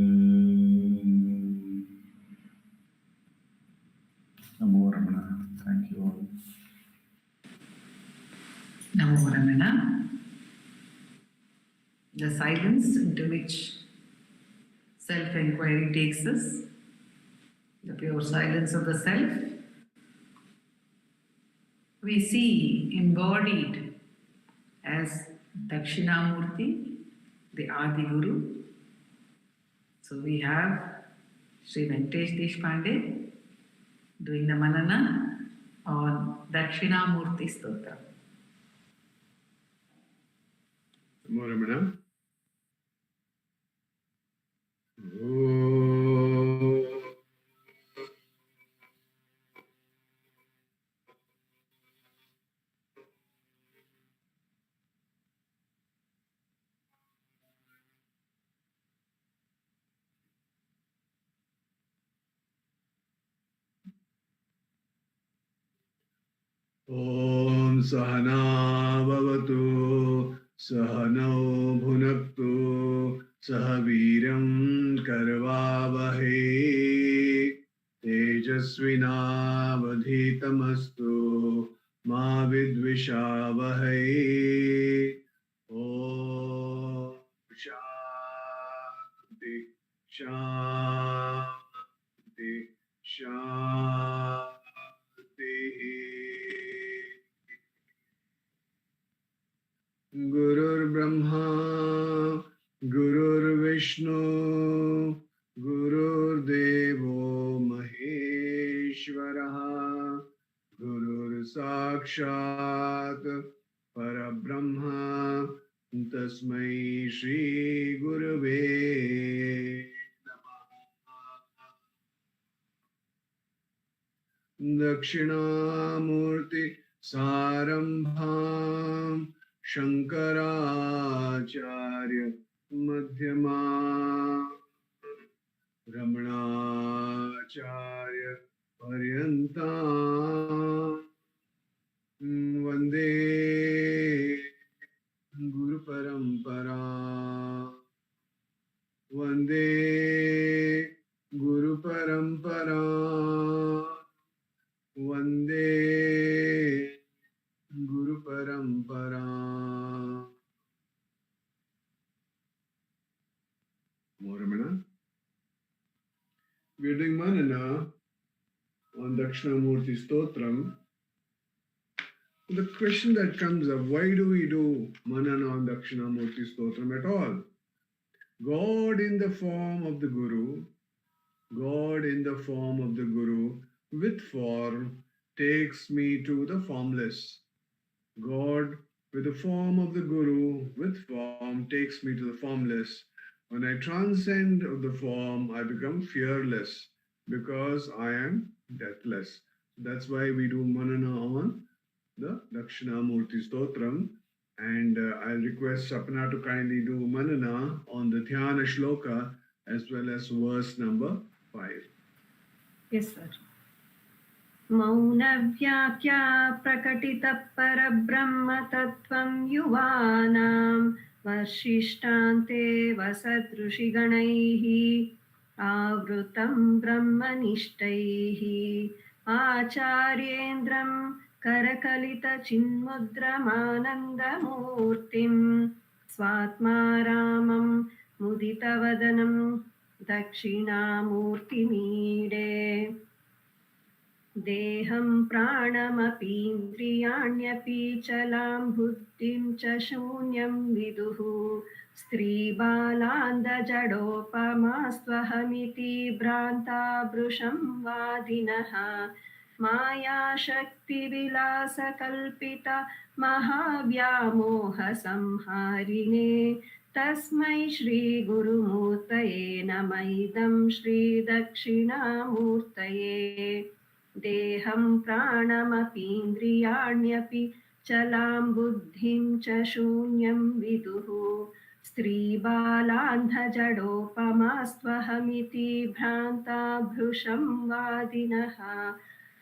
Namo Ramana. Thank you all. Namo Ramana. The silence into which self-enquiry takes us, the pure silence of the self, we see embodied as Dakshinamurti, the Adi Guru. So we have Sri Venkatesh Deshpande doing the manana on Dakshinamurti Stotra. Namo Ramana. Om Sahana Bhavatu Sahano Bhunaktu Sahaviram Karvavahe Tejasvinavadhitamastu Ma Vidvishavahe. Om Shanti Shanti Shanti. Gurur Brahma, Gurur Vishnu, Gurur Devo Maheshwara, Gurur Sakshat Parabrahma, Tasmai Shri Gurave Namaha. Dakshinamurti Sarambham Shankaracharya Madhyama Ramanacharya Paryanta Vande Guru Parampara. Vande Guru Parampara. Vande Guru Parampara. Moramana. We are doing manana on Dakshinamurti Stotram. The question that comes up, why do we do manana on Dakshinamurti Stotram at all? God in the form of the Guru, God in the form of the Guru with form takes me to the formless. God with the form of the Guru with form takes me to the formless. When I transcend the form, I become fearless because I am deathless. That's why we do manana on the Dakshinamurti Stotram. And I'll request Sapna to kindly do manana on the Dhyana Shloka as well as verse number 5. Yes, sir. मौनव्याख्या प्रकटितः परब्रह्मतत्त्वं युवानां वसिष्ठान्ते वसदृषिगणैः आवृतं ब्रह्मनिष्ठैः आचार्येन्द्रं करकलितचिन्मुद्रमानन्दमूर्तिं स्वात्मा रामं मुदितवदनं दक्षिणामूर्तिमीडे देहं प्राणमपीन्द्रियाण्यपि चलां बुद्धिं च शून्यं विदुः स्त्रीबालान्धजडोपमास्त्वहमिति भ्रान्ता भृशं वादिनः मायाशक्तिविलासकल्पित महाव्यामोहसंहारिणे तस्मै श्रीगुरुमूर्तये नमः इदं श्रीदक्षिणामूर्तये देहं प्राणमपीन्द्रियाण्यपि चलां बुद्धिं च शून्यं विदुः स्त्रीबालान्धजडोपमास्त्वहमिति भ्रान्ता भृशं वादिनः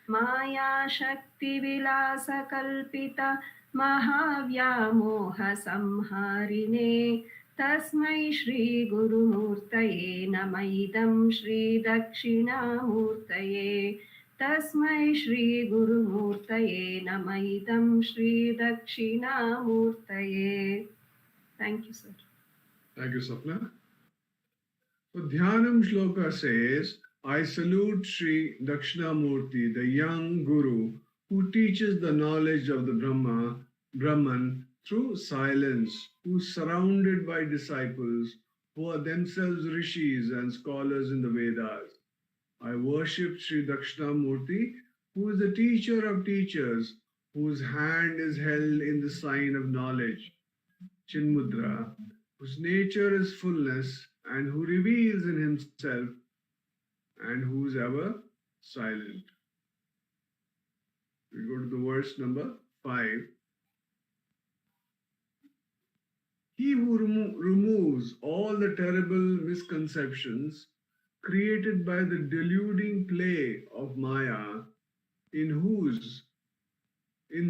मायाशक्तिविलासकल्पित महाव्यामोहसंहारिणे तस्मै श्रीगुरुमूर्तये नम इदं श्रीदक्षिणामूर्तये तस्मै श्रीगुरुमूर्तये नम इदं श्रीदक्षिणामूर्तये. Thank you, sir. Thank you, Sapna. So Dhyanam Shloka says, I salute Sri Dakshinamurti, the young Guru, who teaches the knowledge of the Brahman through silence, who is surrounded by disciples who are themselves rishis and scholars in the Vedas. I worship Sri Dakshinamurti, who is the teacher of teachers, whose hand is held in the sign of knowledge, Chinmudra, whose nature is fullness, and who reveals in himself, and who is ever silent. We go to the verse number 5. He who removes all the terrible misconceptions created by the deluding play of Maya, in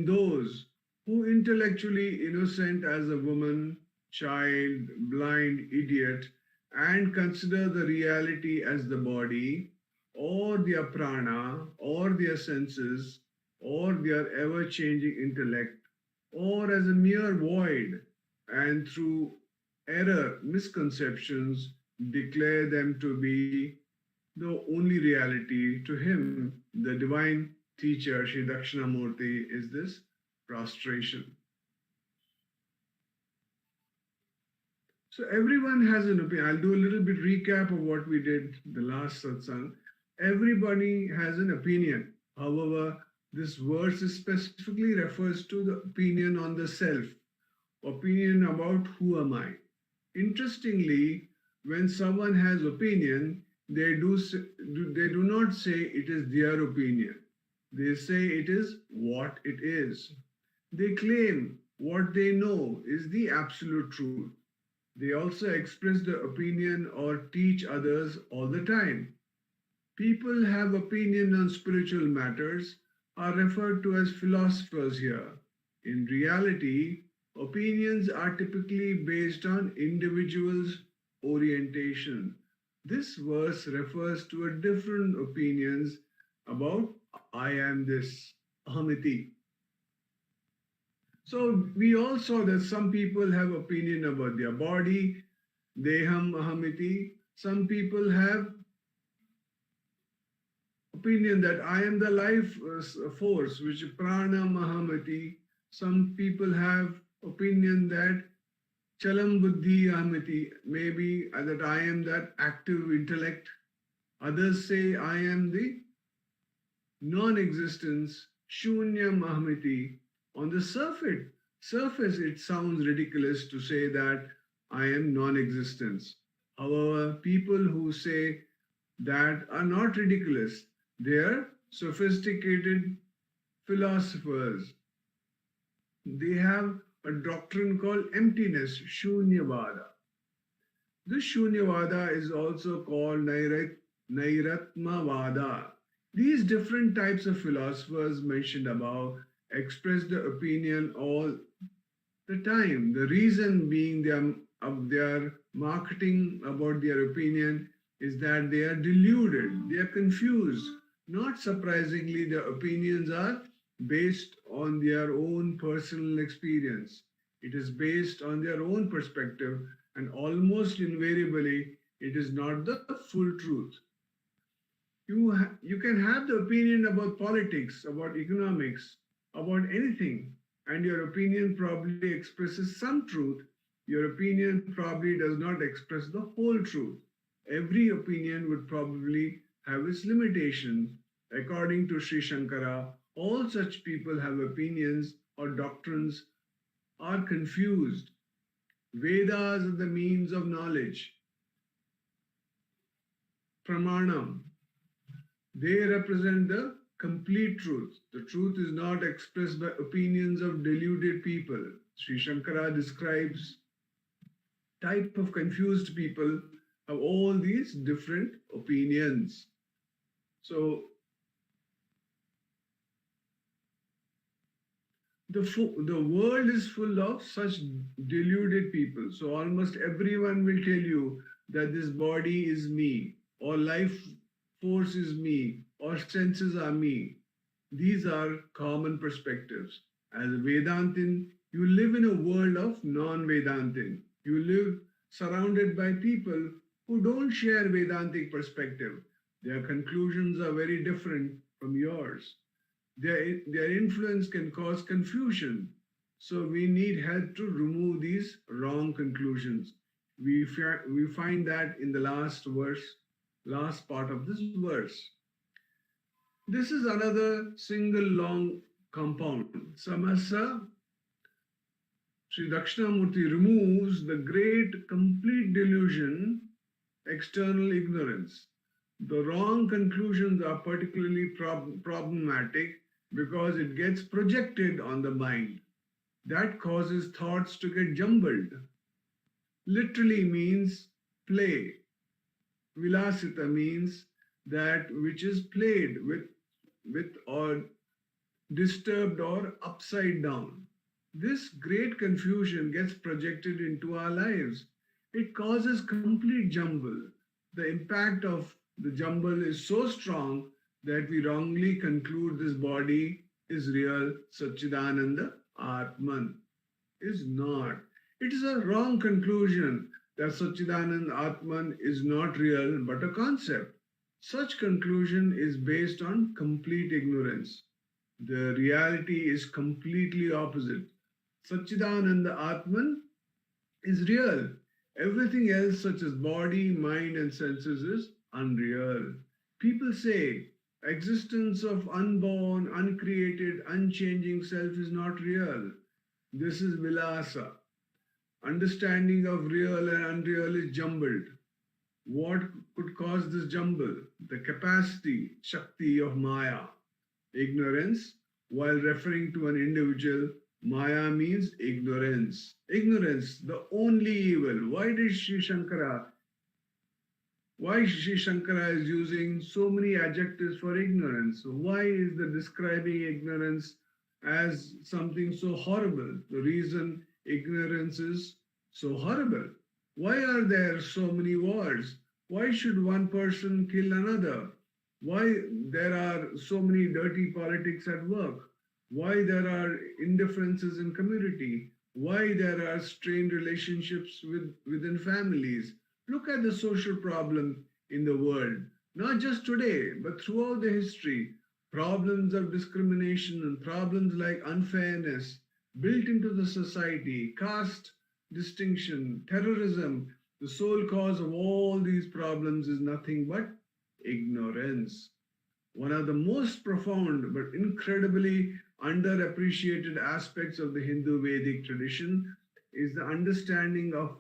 those who intellectually innocent as a woman, child, blind, idiot, and consider the reality as the body, or their prana, or their senses, or their ever-changing intellect, or as a mere void, and through error, misconceptions, declare them to be the only reality. To him, the divine teacher, Sri Dakshinamurti, is this prostration. So everyone has an opinion. I'll do a little bit recap of what we did the last satsang. Everybody has an opinion. However, this verse specifically refers to the opinion on the self, opinion about who am I. Interestingly, when someone has opinion, they do not say it is their opinion. They say it is what it is. They claim what they know is the absolute truth. They also express their opinion or teach others all the time. People have opinion on spiritual matters are referred to as philosophers here. In reality, opinions are typically based on individuals' orientation. This verse refers to a different opinions about I am this, ahamiti. So we all saw that some people have opinion about their body, deham ahamiti. Some people have opinion that I am the life force, which is pranam ahamiti. Some people have opinion that chalam buddhi ahamiti, maybe that I am that active intellect. Others say I am the non-existence, shunyam ahamiti. On the surface, it sounds ridiculous to say that I am non-existence. However, people who say that are not ridiculous. They are sophisticated philosophers. They have a doctrine called emptiness, Shunyavada. This Shunyavada is also called Nairatmavada. These different types of philosophers mentioned above express the opinion all the time. The reason being their marketing about their opinion is that they are deluded, they are confused. Not surprisingly, their opinions are based on their own personal experience. It is based on their own perspective, and almost invariably, it is not the full truth. You can have the opinion about politics, about economics, about anything, and your opinion probably expresses some truth. Your opinion probably does not express the whole truth. Every opinion would probably have its limitations. According to Sri Shankara, all such people have opinions or doctrines are confused. Vedas are the means of knowledge. Pramanam. They represent the complete truth. The truth is not expressed by opinions of deluded people. Sri Shankara describes type of confused people have all these different opinions. So The world is full of such deluded people. So almost everyone will tell you that this body is me, or life force is me, or senses are me. These are common perspectives. As a Vedantin, you live in a world of non-Vedantin. You live surrounded by people who don't share Vedantic perspective. Their conclusions are very different from yours. Their influence can cause confusion. So we need help to remove these wrong conclusions. We find that in the last part of this verse. This is another single long compound. Samasa, Sri Dakshinamurti removes the great complete delusion, external ignorance. The wrong conclusions are particularly problematic because it gets projected on the mind. That causes thoughts to get jumbled. Literally means play. Vilasita means that which is played with or disturbed or upside down. This great confusion gets projected into our lives. It causes complete jumble. The impact of the jumble is so strong that we wrongly conclude this body is real, Satchidananda Atman is not. It is a wrong conclusion that Satchidananda Atman is not real but a concept. Such conclusion is based on complete ignorance. The reality is completely opposite. Satchidananda Atman is real. Everything else, such as body, mind, and senses, is unreal. People say existence of unborn, uncreated, unchanging self is not real. This is vilasa. Understanding of real and unreal is jumbled. What could cause this jumble? The capacity, Shakti of Maya. Ignorance, while referring to an individual, Maya means ignorance. Ignorance, the only evil. Why Sri Shankara is using so many adjectives for ignorance? Why is the describing ignorance as something so horrible? The reason ignorance is so horrible. Why are there so many wars? Why should one person kill another? Why there are so many dirty politics at work? Why there are indifferences in community? Why there are strained relationships within families? Look at the social problem in the world, not just today, but throughout the history. Problems of discrimination and problems like unfairness built into the society, caste distinction, terrorism. The sole cause of all these problems is nothing but ignorance. One of the most profound but incredibly underappreciated aspects of the Hindu Vedic tradition is the understanding of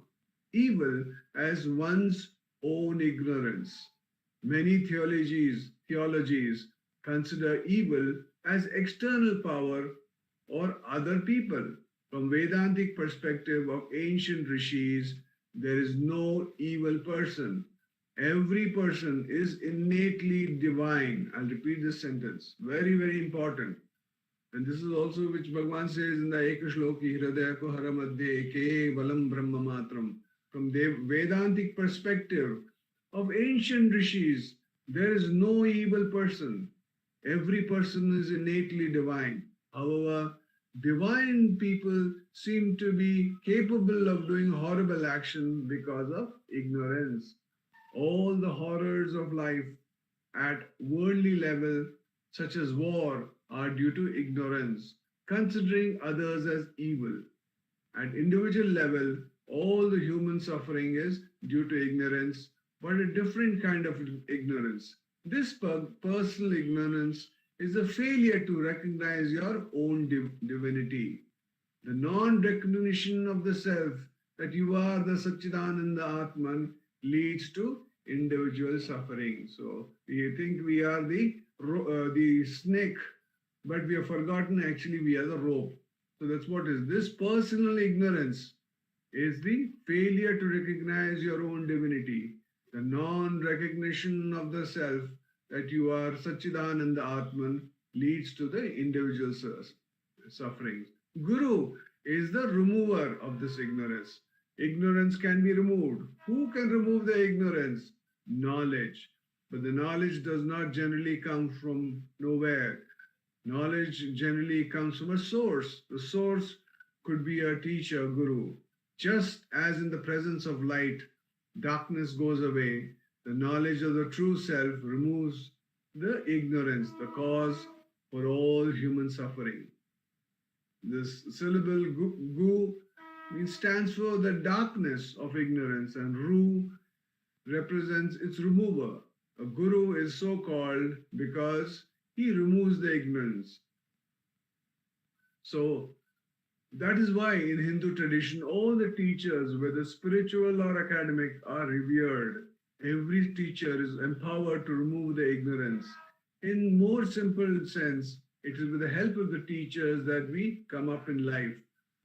evil as one's own ignorance. Many theologies consider evil as external power or other people. From Vedantic perspective of ancient rishis, there is no evil person. Every person is innately divine. I'll repeat this sentence. Very, very important. And this is also which Bhagavan says in the Ekashloki, Hridaya ko haramadhe kevalam brahma matram. From the Vedantic perspective of ancient rishis, there is no evil person. Every person is innately divine. However, divine people seem to be capable of doing horrible action because of ignorance. All the horrors of life at worldly level, such as war, are due to ignorance, considering others as evil. At individual level, all the human suffering is due to ignorance, but a different kind of ignorance. This personal ignorance is a failure to recognize your own divinity. The non-recognition of the self, that you are the Satchidananda Atman, leads to individual suffering. So we think we are the snake, but we have forgotten actually we are the rope. So that's what is this personal ignorance is the failure to recognize your own divinity, the non-recognition of the self that you are Satchidananda Atman leads to the individual sufferings. Guru is the remover of this ignorance. Ignorance can be removed. Who can remove the ignorance? Knowledge. But the knowledge does not generally come from nowhere. Knowledge generally comes from a source. The source could be a teacher, Guru. Just as in the presence of light, darkness goes away, the knowledge of the true self removes the ignorance, the cause for all human suffering. This syllable gu stands for the darkness of ignorance, and ru represents its remover. A guru is so called because he removes the ignorance. So that is why in Hindu tradition, all the teachers, whether spiritual or academic, are revered. Every teacher is empowered to remove the ignorance. In more simple sense, it is with the help of the teachers that we come up in life.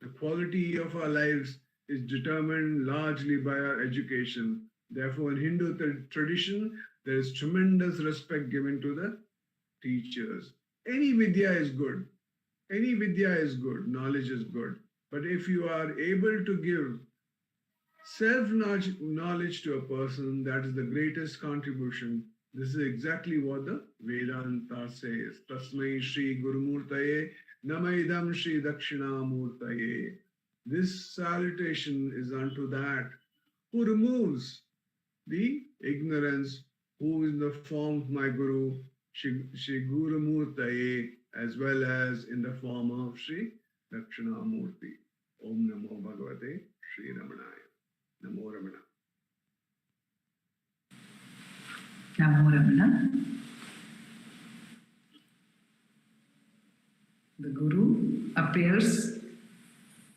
The quality of our lives is determined largely by our education. Therefore, in Hindu tradition, there is tremendous respect given to the teachers. Any vidya is good. Any vidya is good. Knowledge is good. But if you are able to give self-knowledge to a person, that is the greatest contribution. This is exactly what the Vedanta says. Tasmai Shri Gurumurtaye Namaidam Shri Dakshinamurtaye. This salutation is unto that who removes the ignorance, who is in the form of my Guru, Shri Gurumurtaye, as well as in the form of Shri Dakshinamurti. Om Namo Bhagavate Shri Ramanaya. Namo Ramana. Namo Ramana. The Guru appears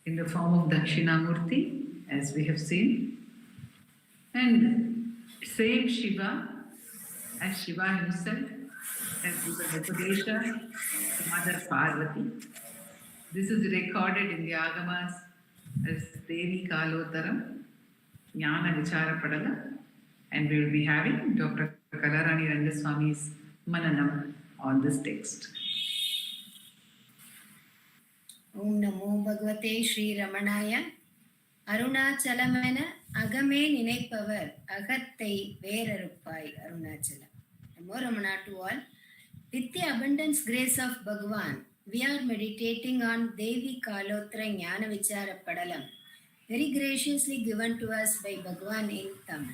in the form of Dakshinamurti, as we have seen, and same Shiva as Shiva himself has given Upadesa to Mother Parvati. This is recorded in the Agamas as Devi Kalotaram, Jnana Vichara Padala, and we will be having Dr. Kalarani Rengaswamy's Mananam on this text. Om Namo Bhagavate Shri Ramanaya. Arunachalamena agame ninaipavar agathai veraruppai Arunachala. Namo Ramana to all. With the abundance grace of Bhagavan, we are meditating on Devi Kalotra Jnana Vichara Padalam, very graciously given to us by Bhagavan in Tamil.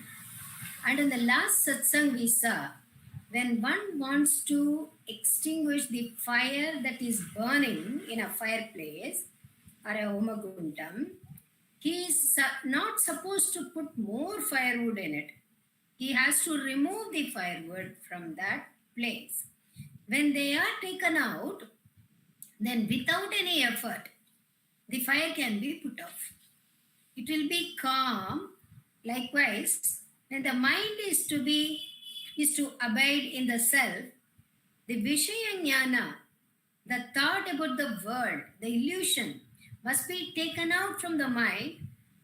And in the last satsang we saw, when one wants to extinguish the fire that is burning in a fireplace or a homagundam, he is not supposed to put more firewood in it. He has to remove the firewood from that place. When they are taken out, then without any effort, the fire can be put off. It will be calm. Likewise, when the mind is to abide in the self, the Vishaya Jnana, the thought about the world, the illusion, must be taken out from the mind.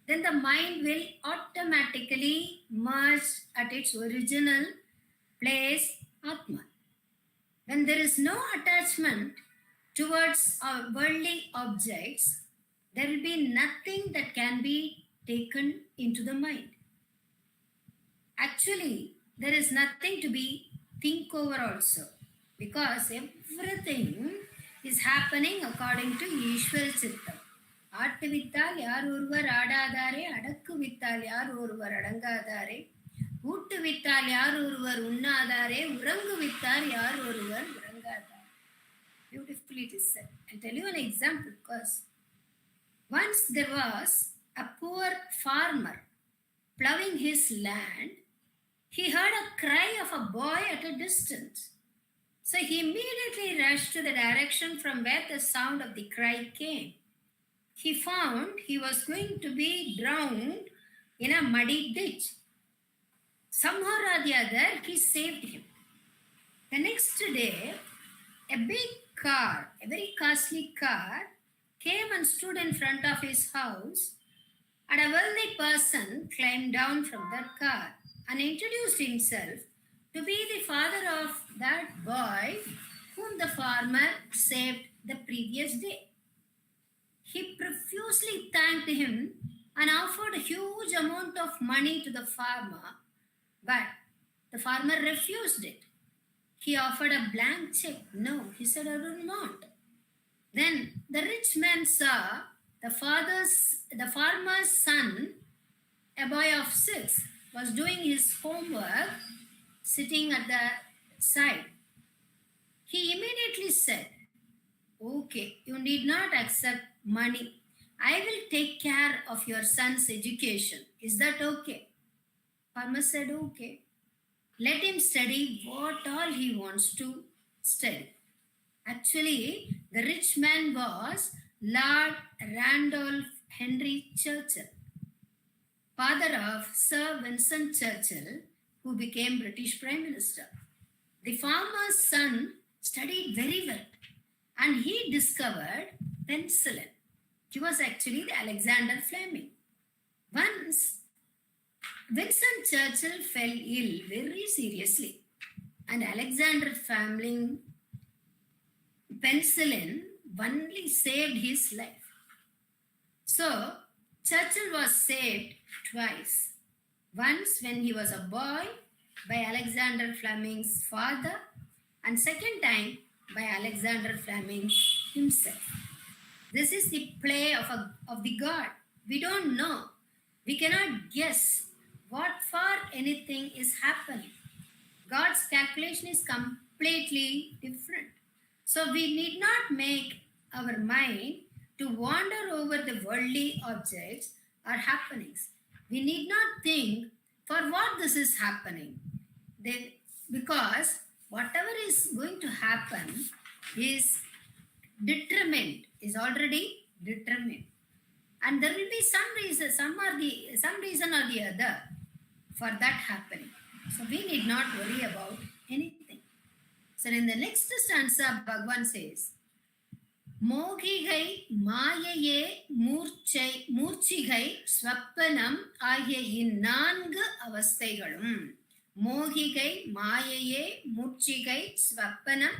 Then the mind will automatically merge at its original place, Atma. When there is no attachment towards worldly objects, there will be nothing that can be taken into the mind. Actually, there is nothing to be think over also, because everything is happening according to Ishwar Chittam. ஆட்டு வித்தால் யார் ஒருவர் ஆடாதாரே, அடக்கு வித்தால் யார் ஒருவர் அடங்காதாரே, ஊட்டு வித்தால் யார் ஒருவர் உண்ணாதாரே, உறங்கு வித்தால் யார் ஒருவர் உறங்காதாரே. Beautifully it is said. I'll tell you an example, because once there was a poor farmer plowing his land. He heard a cry of a boy at a distance. So he immediately rushed to the direction from where the sound of the cry came. He found he was going to be drowned in a muddy ditch. Somehow or the other, he saved him. The next day, a big car, a very costly car, came and stood in front of his house, and a wealthy person climbed down from that car and introduced himself to be the father of that boy whom the farmer saved the previous day. he profusely thanked him and offered a huge amount of money to the farmer, but the farmer refused it. He offered a blank check. No, he said, I don't want. Then the rich man saw the farmer's son, a boy of 6, was doing his homework sitting at the side. He immediately said, okay, you need not accept money. I will take care of your son's education. Is that okay? Farmer said, okay. Let him study what all he wants to study. Actually, the rich man was Lord Randolph Henry Churchill, father of Sir Winston Churchill, who became British Prime Minister. The farmer's son studied very well and he discovered penicillin. He was actually the Alexander Fleming. Once, Winston Churchill fell ill very seriously and Alexander Fleming penicillin only saved his life. So, Churchill was saved twice. Once when he was a boy by Alexander Fleming's father, and second time by Alexander Fleming himself. This is the play of the God. We don't know. We cannot guess what for anything is happening. God's calculation is completely different. So we need not make our mind to wander over the worldly objects or happenings. We need not think for what this is happening. Because whatever is going to happen is determined, is already determined. And there will be some reason or the other for that happening. So we need not worry about anything. So in the next stanza, Bhagavan says, Mogigai Mayaye Murchigai Swapanam ஆகிய இந்நான்கு அவஸ்தைகளும் மோகிகை மாயையே மூர்ச்சிகை ஸ்வப்பனம்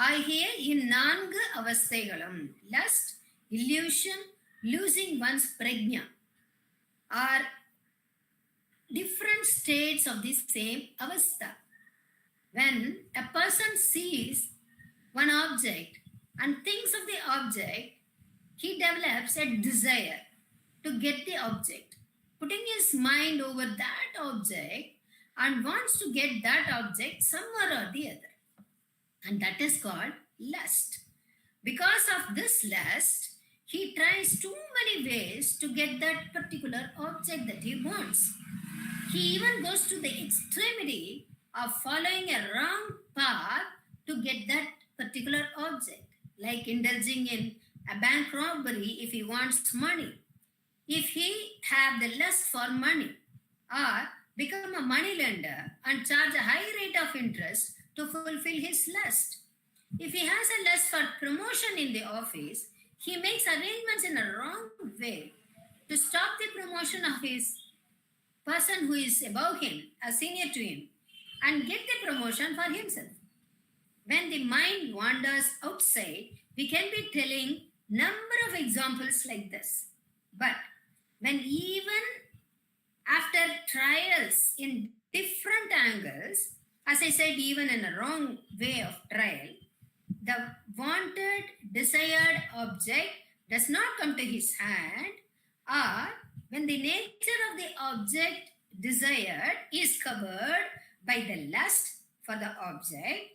ஆகிய இந்நான்கு அவஸ்தைகளும் lust, illusion, losing one's prajna are different states of the same avastha. When a person sees one object and thinks of the object, he develops a desire to get the object, putting his mind over that object and wants to get that object somewhere or the other. And that is called lust. Because of this lust, he tries too many ways to get that particular object that he wants. He even goes to the extremity of following a wrong path to get that particular object, like indulging in a bank robbery if he wants money, if he have the lust for money, or become a money lender and charge a high rate of interest to fulfill his lust. If he has a lust for promotion in the office, he makes arrangements in a wrong way to stop the promotion of his person who is above him, a senior to him, and get the promotion for himself. When the mind wanders outside, we can be telling number of examples like this. But when even after trials in different angles, as I said, even in a wrong way of trial, the wanted, desired object does not come to his hand, or when the nature of the object desired is covered by the lust for the object,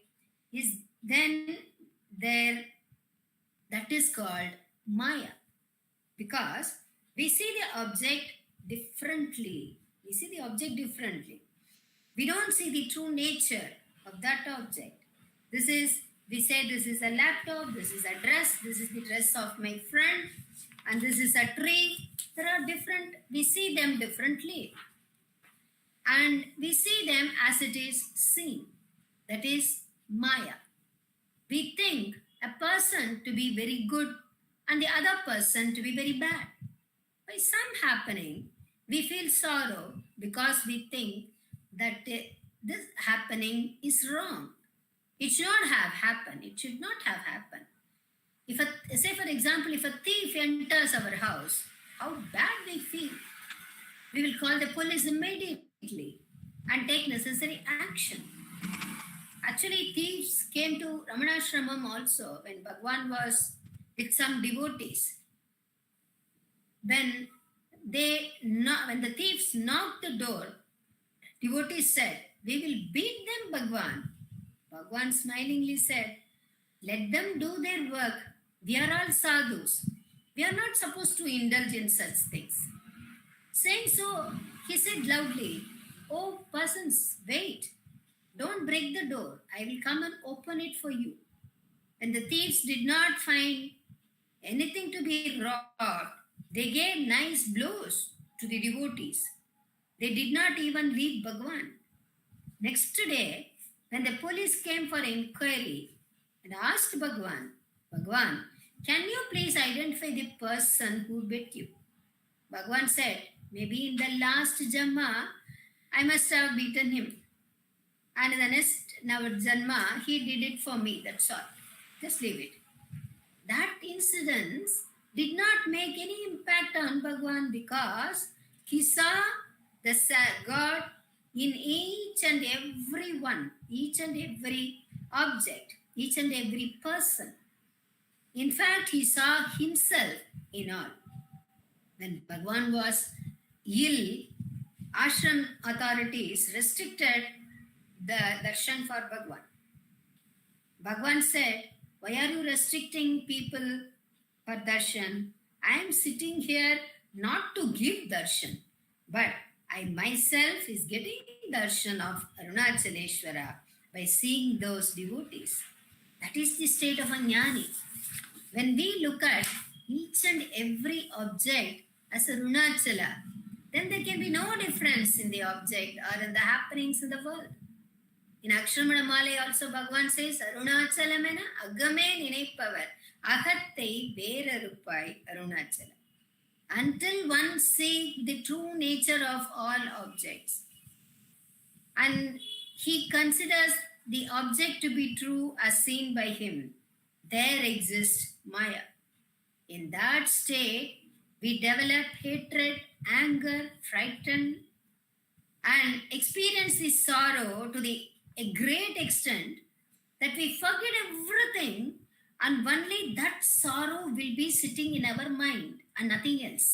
is then there, that is called Maya. Because we see the object differently. We see the object differently. We don't see the true nature of that object. We say this is a laptop, this is a dress, this is the dress of my friend, and this is a tree. There are different, we see them differently. And we see them as it is seen. That is Maya. We think a person to be very good and the other person to be very bad. By some happening, we feel sorrow because we think that this happening is wrong. It should not have happened. It should not have happened. say for example, if a thief enters our house, how bad we feel. We will call the police immediately and take necessary action. Actually, thieves came to Ramanashramam also when Bhagwan was with some devotees. When the thieves knocked the door, devotees said, "We will beat them, Bhagwan." Bhagwan smilingly said, "Let them do their work. We are all sadhus. We are not supposed to indulge in such things." Saying so, he said loudly, "Oh, persons, wait. Don't break the door. I will come and open it for you." When the thieves did not find anything to be robbed, they gave nice blows to the devotees. They did not even leave Bhagwan. Next day, when the police came for inquiry and asked Bhagwan, "Bhagwan, can you please identify the person who bit you?" Bhagwan said, "Maybe in the last Janma, I must have beaten him. And in the next Janma, he did it for me. That's all. Just leave it." That incident did not make any impact on Bhagwan because he saw the God in each and every one, each and every object, each and every person. In fact, he saw himself in all. When Bhagwan was ill, ashram authorities restricted the darshan for Bhagwan. Bhagwan said, "Why are you restricting people for darshan? I am sitting here not to give darshan, but I myself is getting darshan of Arunachaleshwara by seeing those devotees." That is the state of a jnani. When we look at each and every object as Arunachala, then there can be no difference in the object or in the happenings in the world. In Aksharamanamalai also Bhagwan says, "Arunachalamena agame ninaipavar, ahathai verarupai Arunachala." Until one sees the true nature of all objects and he considers the object to be true as seen by him, there exists Maya. In that state, we develop hatred, anger, frighten, and experience this sorrow to a great extent that we forget everything, and only that sorrow will be sitting in our mind and nothing else.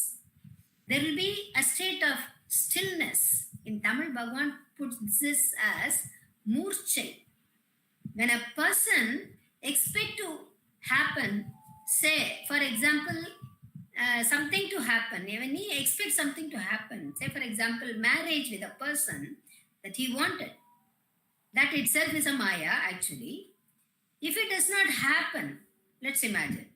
There will be a state of stillness. In Tamil, Bhagwan puts this as murchai. When a person expects to happen, say, for example, something to happen, when he expects something to happen, say, for example, marriage with a person that he wanted, that itself is a Maya, actually. If it does not happen, let's imagine,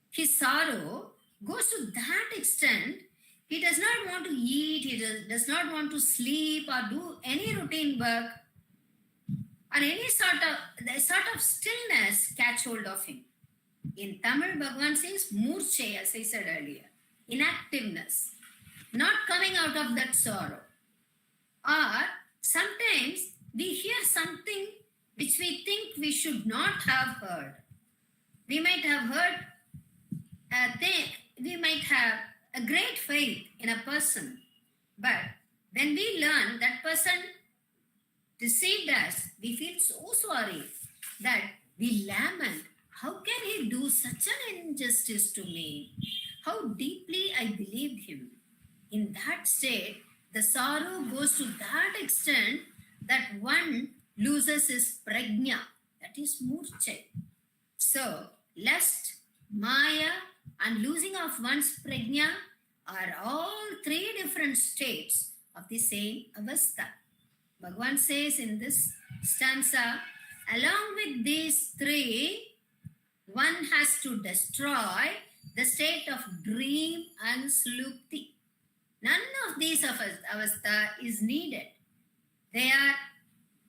his sorrow goes to that extent, he does not want to eat, he does not want to sleep or do any routine work, or any sort of stillness catch hold of him. In Tamil, Bhagwan says murchai, as I said earlier, inactiveness, not coming out of that sorrow. Or sometimes we hear something which we think we should not have heard. We might have heard we might have a great faith in a person, but when we learn that person deceived us, we feel so sorry that we lament, "How can he do such an injustice to me? How deeply I believed him." In that state, the sorrow goes to that extent that one loses his prajna, that is murchai. So, lust, maya, and losing of one's prajna are all three different states of the same avastha. Bhagwan says in this stanza, along with these three, one has to destroy the state of dream and slupti. None of these avastha is needed. They are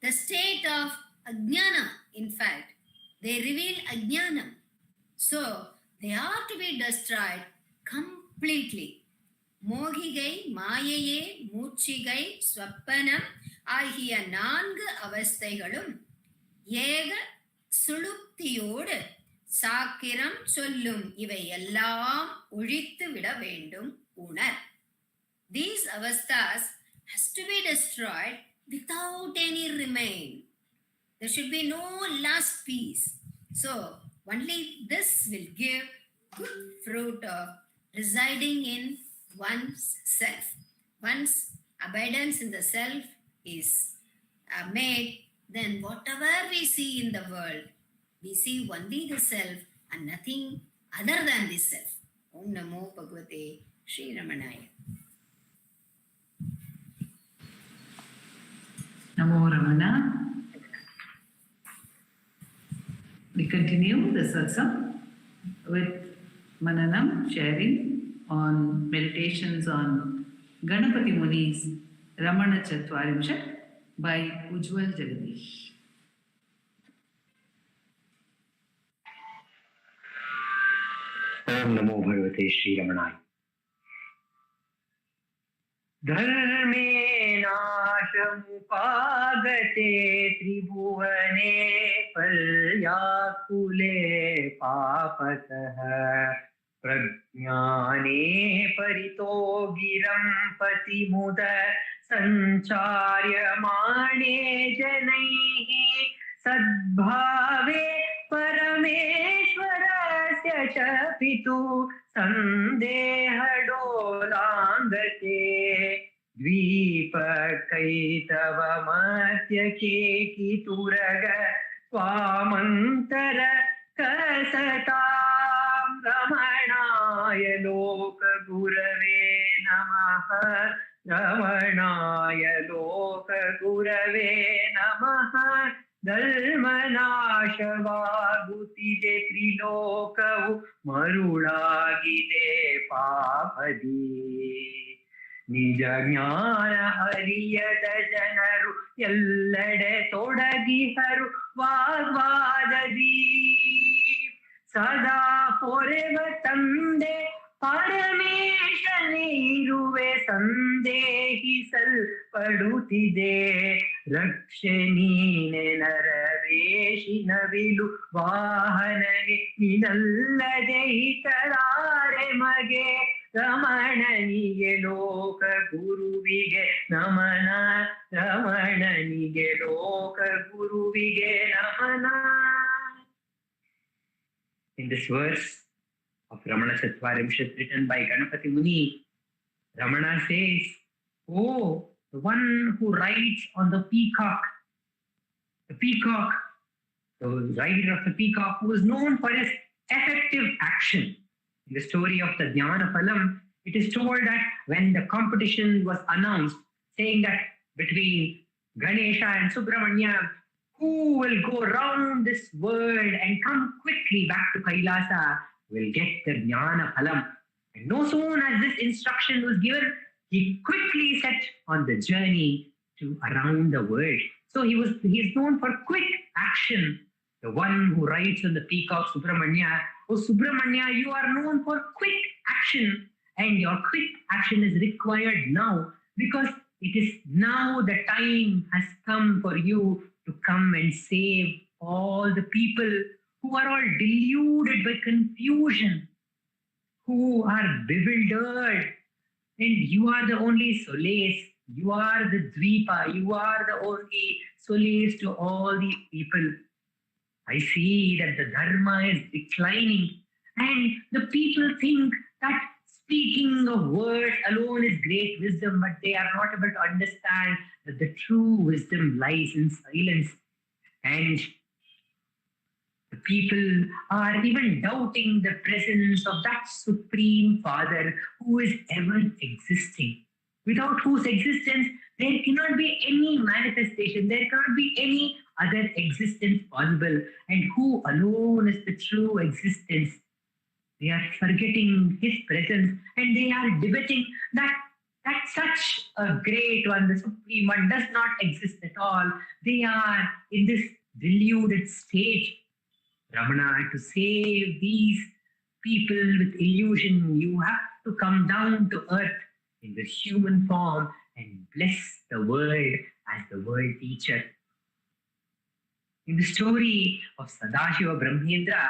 the state of ajnana, in fact. They reveal ajnanam. So, they are to be destroyed completely. Mohigai, mayaye, மூச்சிகை, ஸ்வப்பனம் ஆகிய 4 அவஸ்தைகளும் ஏக சுளுப்தியோடு சாக்கிரம் சொல்லும் இவை எல்லாம் ஒழித்து விட வேண்டும் உணர். These avasthas has to be destroyed without any remain. There should be no last piece. So only this will give good fruit of residing in one's self. Once abidance in the self is made, then whatever we see in the world, we see only the self and nothing other than the self. Om Namo Bhagavate Sri Ramanaya. Namo Ramana. We continue the satsang with Mananam, sharing on meditations on Ganapati Muni's Ramana Chatvarimshat by Ujwal Jagadeesh. Om Namo Bhagavate Sri Ramanaya. धर्मेनाशमुपागते त्रिभुवने पर्याकुले पापतः प्रज्ञाने परितो गिरं पतिमुद सञ्चार्यमाणे जनैः सद्भावे परमेश्वरस्य च पितुः सन्देहडोलाङ्गते द्वीपकैतवमत्यकेकितुरग स्वामन्तर कसतां रमणाय लोकगुरवे नमः रमणाय लोकगुरवे नमः ಧರ್ಮನಾಶವಾಗುತ್ತಿದೆ ತ್ರಿಲೋಕವು ಮರುಳಾಗಿದೆ ಪಾಪದಿ ನಿಜ ಜ್ಞಾನ ಅರಿಯದ ಜನರು ಎಲ್ಲೆಡೆ ತೊಡಗಿಹರು ವಾಗ್ವಾದದಿ ಸದಾ ಪೊರೆವ ತಂದೆ ಪರಮೇಶನೇ ಇರುವೆ ಸಂದೇಹಿಸಲ್ಪಡುತ್ತಿದೆ ರಕ್ಷೆ ನೀನೆ ನರವೇಶಿನ ವಿಲು ವಾಹನನೆ ನಿನಲ್ಲದೆ ಇತರಾರೆ ಮಗೆ ರಮಣನಿಗೆ ಲೋಕ ಗುರುವಿಗೆ ನಮನ ರಮಣನಿಗೆ ಲೋಕ ಗುರುವಿಗೆ ನಮನ. In this verse of Ramana Chatvarimshat written by Ganapati Muni, Ramana says, "Oh, the one who rides on the peacock, the rider of the peacock who is known for his effective action." In the story of the Jnana Phalam, it is told that when the competition was announced, saying that between Ganesha and Subramanya, who will go round this world and come quickly back to Kailasa, will get the Jnana Phalam. And no sooner as this instruction was given, he quickly set on the journey to around the world. So he is known for quick action. The one who rides on the peacock, Subramanya, oh Subramanya, you are known for quick action, and your quick action is required now, because it is now the time has come for you to come and save all the people who are all deluded by confusion, who are bewildered, and you are the only solace. You are the Dvipa. You are the only solace to all the people. I see that the Dharma is declining, and the people think that speaking of words alone is great wisdom, but they are not able to understand that the true wisdom lies in silence. And the people are even doubting the presence of that Supreme Father who is ever existing, without whose existence there cannot be any manifestation, there cannot be any other existence possible, and who alone is the true existence. They are forgetting his presence, and they are debating that such a great one, the Supreme One, does not exist at all. They are in this deluded state. Ramana, to save these people with illusion, you have to come down to earth in the human form and bless the world as the world teacher. In the story of Sadashiva Brahmendra,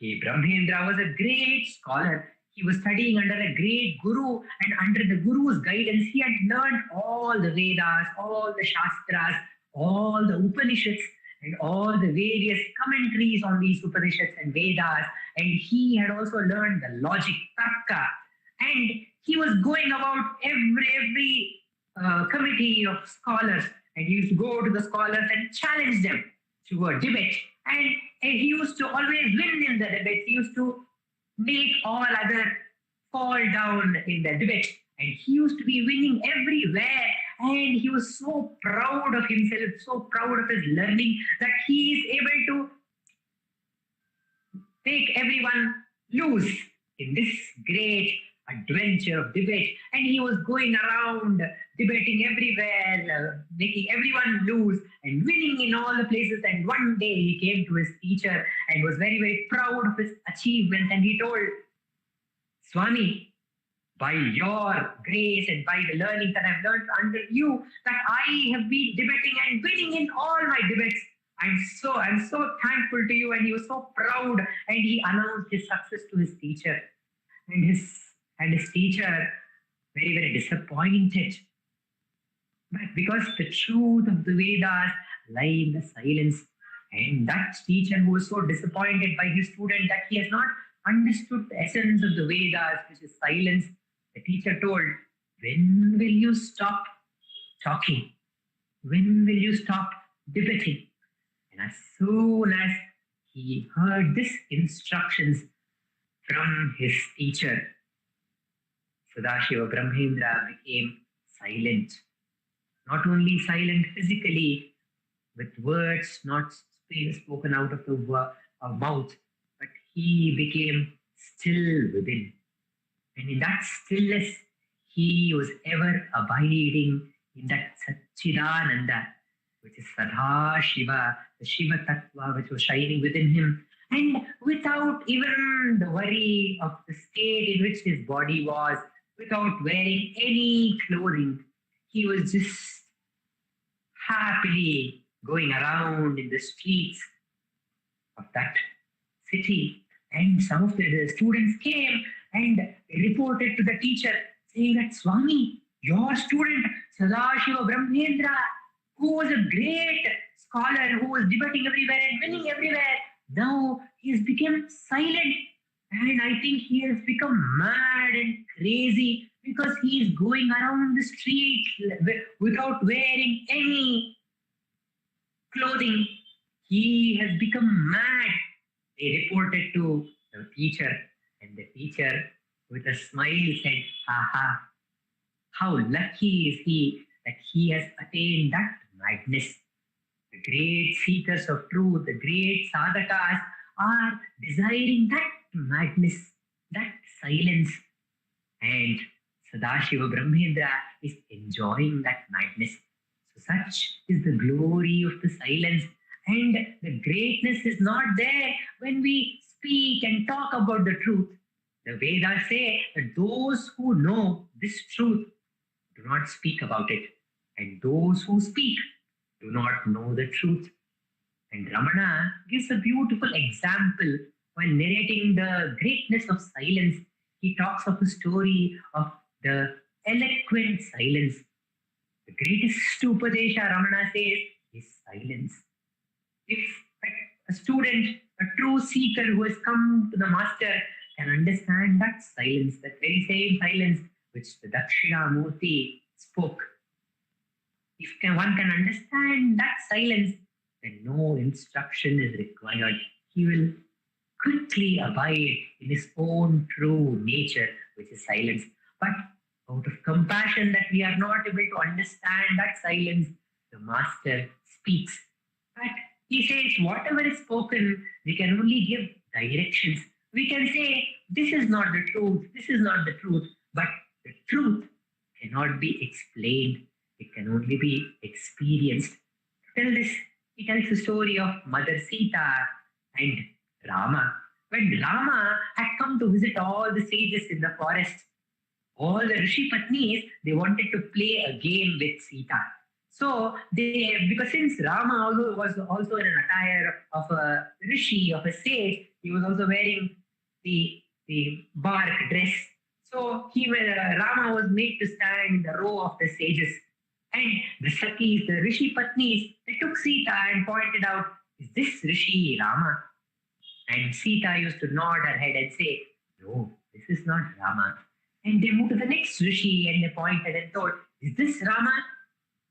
Brahmendra was a great scholar. He was studying under a great guru, and under the guru's guidance, he had learned all the Vedas, all the Shastras, all the Upanishads, and all the various commentaries on these Upanishads and Vedas. And he had also learned the logic, Tarka. And he was going about every committee of scholars, and he used to go to the scholars and challenge them to a debate. And he used to always win in the debate. He used to make all other fall down in the debate. And he used to be winning everywhere. And he was so proud of himself, so proud of his learning, that he is able to make everyone lose in this great adventure of debate. And he was going around debating everywhere, making everyone lose and winning in all the places. And one day he came to his teacher and was very, very proud of his achievements. And he told, Swami, by your grace and by the learning that I've learned under you, that I have been debating and winning in all my debates. I'm so thankful to you. And he was so proud, and he announced his success to his teacher. And his teacher, very, very disappointed. But because the truth of the Vedas lie in the silence, and that teacher who was so disappointed by his student that he has not understood the essence of the Vedas, which is silence, the teacher told, when will you stop talking? When will you stop debating? And as soon as he heard these instructions from his teacher, Sadashiva Brahmendra became silent. Not only silent physically, with words not spoken out of the mouth, but he became still within. And in that stillness, he was ever abiding in that Satchidananda, which is Sadashiva, the Shiva Tattva, which was shining within him. And without even the worry of the state in which his body was, without wearing any clothing, he was just happily going around in the streets of that city. And some of the students came and reported to the teacher, saying that, Swami, your student Sadashiva Brahmendra, who was a great scholar, who was debating everywhere and winning everywhere, now he has become silent. And I think he has become mad and crazy because he is going around the street without wearing any clothing. He has become mad. They reported to the teacher, and the teacher with a smile said, Aha, how lucky is he that he has attained that madness. The great seekers of truth, the great sadhakas are desiring that madness, that silence. And Sadashiva Brahmendra is enjoying that madness. So such is the glory of the silence. And the greatness is not there when we speak and talk about the truth. The Vedas say that those who know this truth do not speak about it. And those who speak do not know the truth. And Ramana gives a beautiful example when narrating the greatness of silence. He talks of a story of the eloquent silence. The greatest Upadesha, Ramana says, is silence. If a student, a true seeker who has come to the master can understand that silence, that very same silence which the Dakshinamurti spoke, if one can understand that silence, then no instruction is required. He will quickly abide in his own true nature, which is silence. But out of compassion that we are not able to understand that silence, the master speaks. But he says, whatever is spoken, we can only give directions. We can say, this is not the truth, this is not the truth. But the truth cannot be explained. It can only be experienced. To tell this, he tells the story of Mother Sita and Rama. When Rama had come to visit all the sages in the forest, all the Rishi Patnis, they wanted to play a game with Sita. So because since Rama was also in an attire of a rishi, of a sage, he was also wearing the bark dress. So Rama was made to stand in the row of the sages. And the Sakis, the Rishi Patnis, they took Sita and pointed out, is this Rishi Rama? And Sita used to nod her head and say, no, this is not Rama. And they moved to the next Rishi and they pointed and told, is this Rama?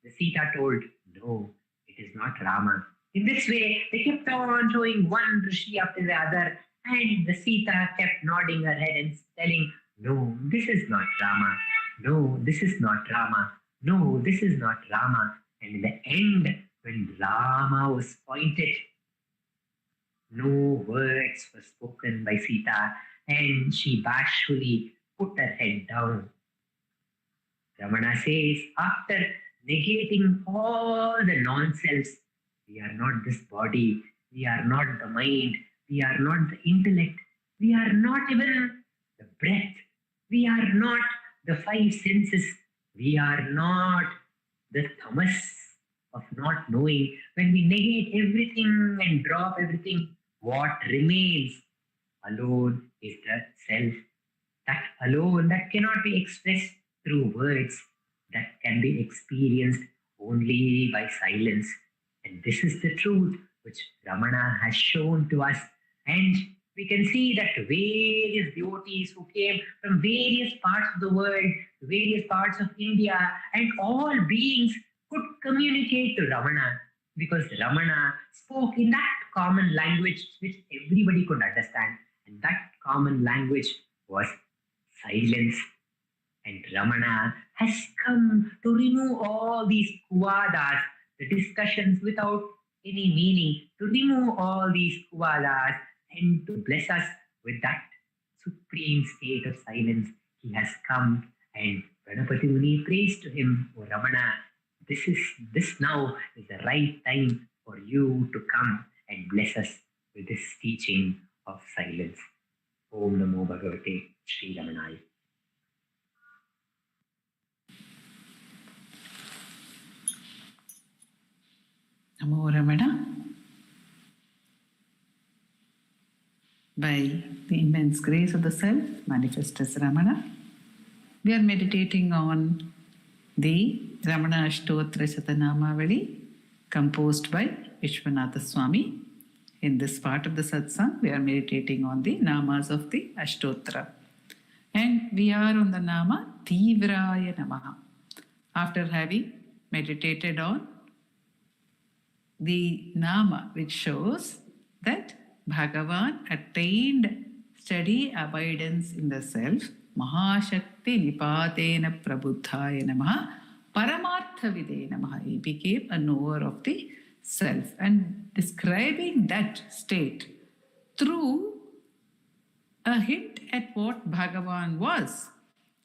The Sita told, no, it is not Rama. In this way, they kept on showing one Rishi after the other, and the Sita kept nodding her head and telling, no, this is not Rama. No, this is not Rama. No, this is not Rama. And in the end, when Rama was pointed, no words were spoken by Sita, and she bashfully put her head down. Ramana says, after negating all the non-selves, we are not this body, we are not the mind, we are not the intellect, we are not even the breath, we are not the five senses, we are not the tamas of not knowing. When we negate everything and drop everything, what remains alone is the self. That alone, that cannot be expressed through words, that can be experienced only by silence. And this is the truth which Ramana has shown to us. And we can see that various devotees who came from various parts of the world, various parts of India, and all beings could communicate to Ramana, because Ramana spoke in that common language which everybody could understand. And that common language was silence. And Ramana has come to remove all these kuvadas, the discussions without any meaning, to remove all these kuvadas and to bless us with that supreme state of silence. He has come, and Ganapati Muni prays to him, O Ramana, this now is the right time for you to come and bless us with this teaching of silence. Om Namo Bhagavate Sri Ramanaya. Namo Ramana. By the immense grace of the Self, manifest as Ramana, we are meditating on the Ramana Ashtottara Shatanamavali composed by Vishwanatha Swami. In this part of the satsang, we are meditating on the namas of the Ashtottara. And we are on the nama Tivraya Namaha. After having meditated on the nama which shows that Bhagavan attained steady abidance in the self, Mahashakti Nipatena Prabuddhaya Namaha, Paramartha Vide Namaha. He became a knower of the self, and describing that state through a hint at what Bhagavan was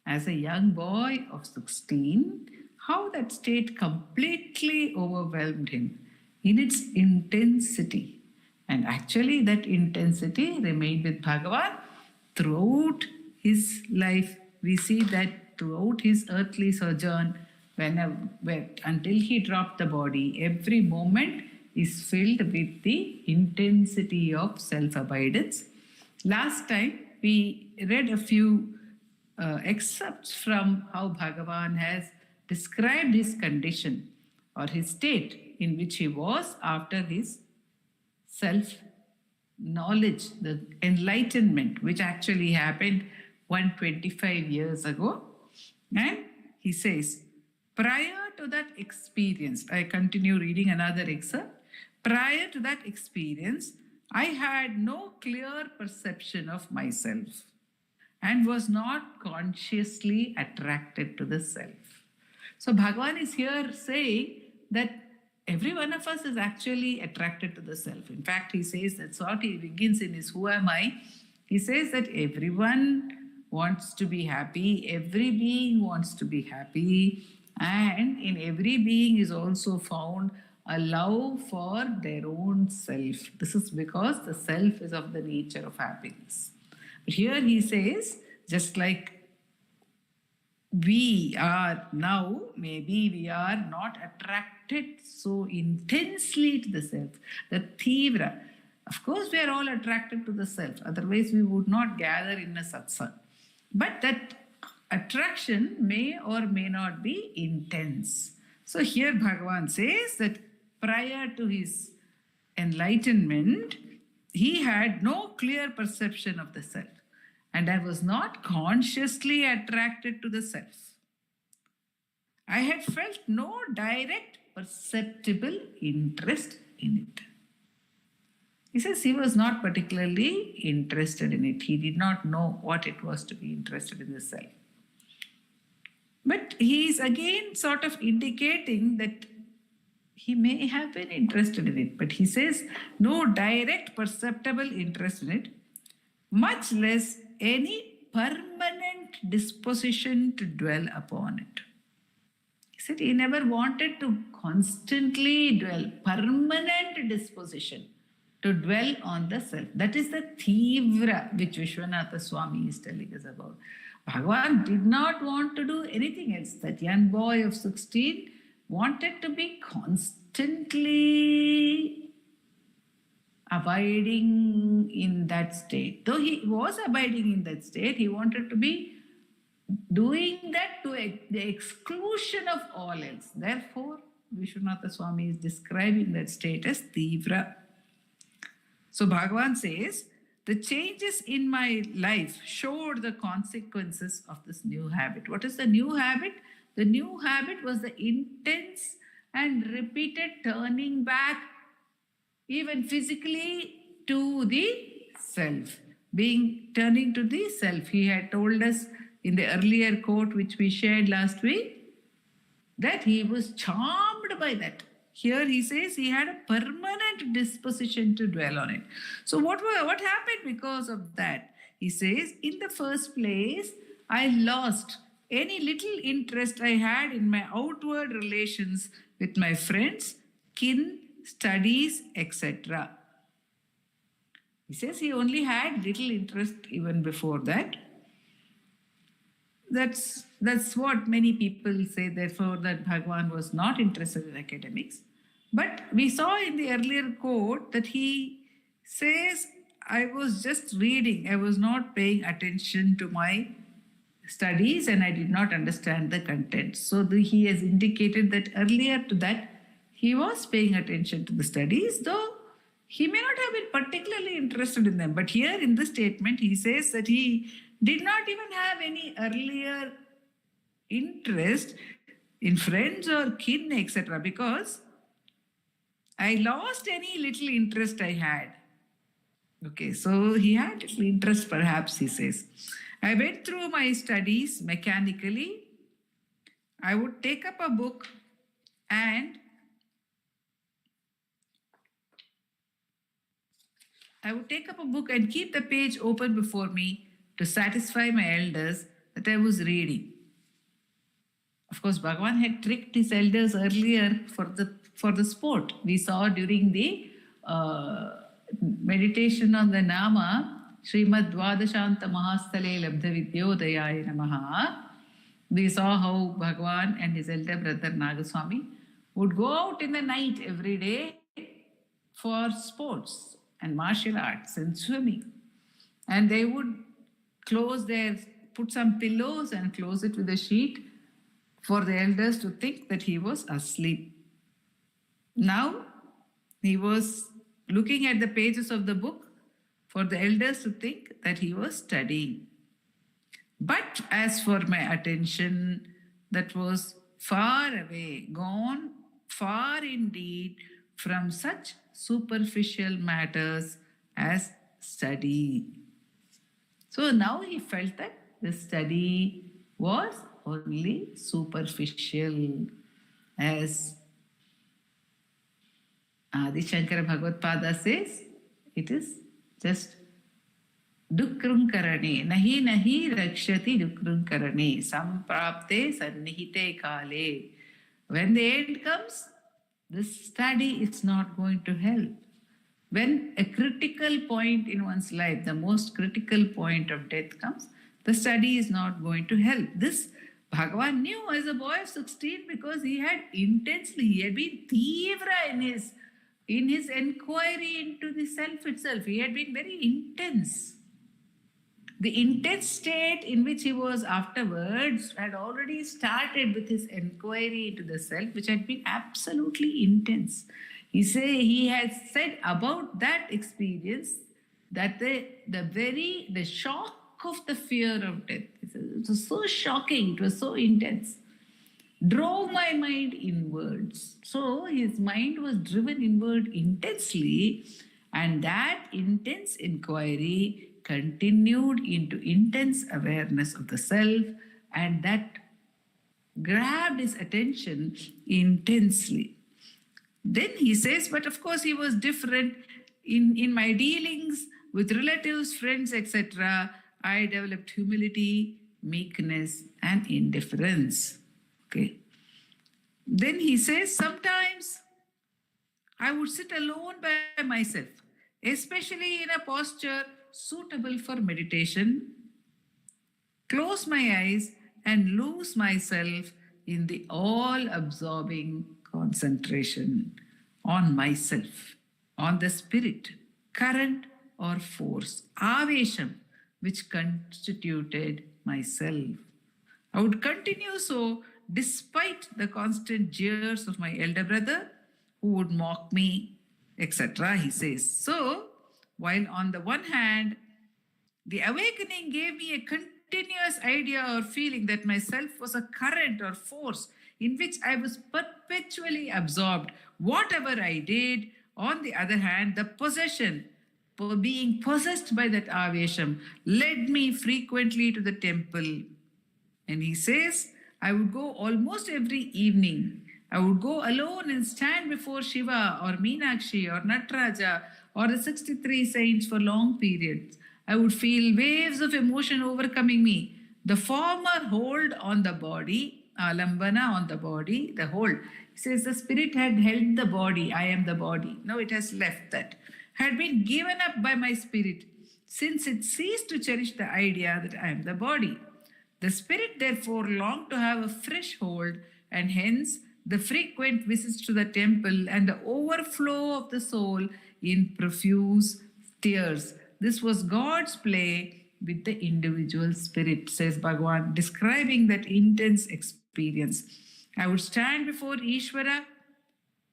as a young boy of 16, how that state completely overwhelmed him in its intensity. And actually that intensity remained with Bhagavan throughout his life. We see that throughout his earthly sojourn, until he dropped the body, every moment is filled with the intensity of self-abidance. Last time we read a few excerpts from how Bhagavan has described his condition or his state in which he was after his self-knowledge, the enlightenment, which actually happened 125 years ago. And he says, prior to that experience, I continue reading another excerpt. Prior to that experience, I had no clear perception of myself and was not consciously attracted to the self. So Bhagavan is here saying that every one of us is actually attracted to the self. In fact, he says, that's what he begins in his Who Am I? He says that everyone wants to be happy, every being wants to be happy, and in every being is also found a love for their own self. This is because the self is of the nature of happiness. But here he says, just like we are now, maybe we are not attracted so intensely to the self. The Tivra. Of course, we are all attracted to the self. Otherwise, we would not gather in a satsang. But that attraction may or may not be intense. So here Bhagavan says that prior to his enlightenment, he had no clear perception of the self. And I was not consciously attracted to the self. I had felt no direct perceptible interest in it. He says he was not particularly interested in it. He did not know what it was to be interested in the self. But he is again sort of indicating that he may have been interested in it. But he says no direct perceptible interest in it, much less any permanent disposition to dwell upon it. He said he never wanted to constantly dwell, permanent disposition to dwell on the self. That is the Tivra which Vishwanatha Swami is telling us about. Bhagavan did not want to do anything else. That young boy of 16 wanted to be constantly abiding in that state. Though he was abiding in that state, he wanted to be doing that to the exclusion of all else. Therefore, Vishwanatha Swami is describing that state as Tivra. So Bhagavan says, the changes in my life showed the consequences of this new habit. What is the new habit? The new habit was the intense and repeated turning back, even physically, to the self. Turning to the self. He had told us in the earlier quote which we shared last week that he was charmed by that. Here he says he had a permanent disposition to dwell on it. So what happened because of that? He says, in the first place, I lost any little interest I had in my outward relations with my friends, kin, studies, etc. He says he only had little interest even before that. That's what many people say, therefore, that Bhagavan was not interested in academics. But we saw in the earlier quote that he says, I was just reading, I was not paying attention to my studies and I did not understand the content. So he has indicated that earlier to that, he was paying attention to the studies, though he may not have been particularly interested in them. But here in this statement, he says that he did not even have any earlier interest in friends or kin, etc. because I lost any little interest I had. Okay, so he had little interest perhaps, he says. I went through my studies mechanically. I would take up a book and keep the page open before me to satisfy my elders that I was reading. Of course, Bhagavan had tricked his elders earlier for the sport. We saw during the meditation on the Nama, Srimad Dwadashanta Mahastale Labdha Vidyodayaya Namaha. We saw how Bhagavan and his elder brother Nagaswami would go out in the night every day for sports and martial arts and swimming. And they would put some pillows and close it with a sheet for the elders to think that he was asleep. Now, he was looking at the pages of the book for the elders to think that he was studying. But as for my attention, that was far away, gone far indeed from such superficial matters as study. So now he felt that the study was only superficial, as Adi Shankara Bhagavad Pada says, it is just dukrunkarane, nahi rakshati dukrunkarane, samprapte sannihite kale. When the end comes, this study is not going to help. When a critical point in one's life, the most critical point of death comes, the study is not going to help. This Bhagavan knew as a boy of 16 because he had been tivra in his enquiry into the self itself. He had been very intense. The intense state in which he was afterwards had already started with his enquiry into the self, which had been absolutely intense. He had said about that experience that the shock of the fear of death, it was so shocking, it was so intense, drove my mind inwards. So his mind was driven inward intensely, and that intense inquiry continued into intense awareness of the self, and that grabbed his attention intensely. Then he says, but of course he was different. In my dealings with relatives, friends, etc., I developed humility, meekness, and indifference. Okay. Then he says, sometimes I would sit alone by myself, especially in a posture suitable for meditation, close my eyes and lose myself in the all-absorbing concentration on myself, on the spirit, current or force, avesham, which constituted myself. I would continue so despite the constant jeers of my elder brother, who would mock me, etc., he says. So, while on the one hand, the awakening gave me a continuous idea or feeling that myself was a current or force in which I was perpetually absorbed, whatever I did. On the other hand, the possession, being possessed by that avesham, led me frequently to the temple. And he says, I would go almost every evening. I would go alone and stand before Shiva or Meenakshi or Nataraja or the 63 saints for long periods. I would feel waves of emotion overcoming me. The former hold on the body, alambana on the body, the hold. He says the spirit had held the body, I am the body. Now it has left that. Had been given up by my spirit, since it ceased to cherish the idea that I am the body. The spirit therefore longed to have a fresh hold, and hence the frequent visits to the temple and the overflow of the soul in profuse tears. This was God's play with the individual spirit, says Bhagavan, describing that intense experience. I would stand before Ishvara,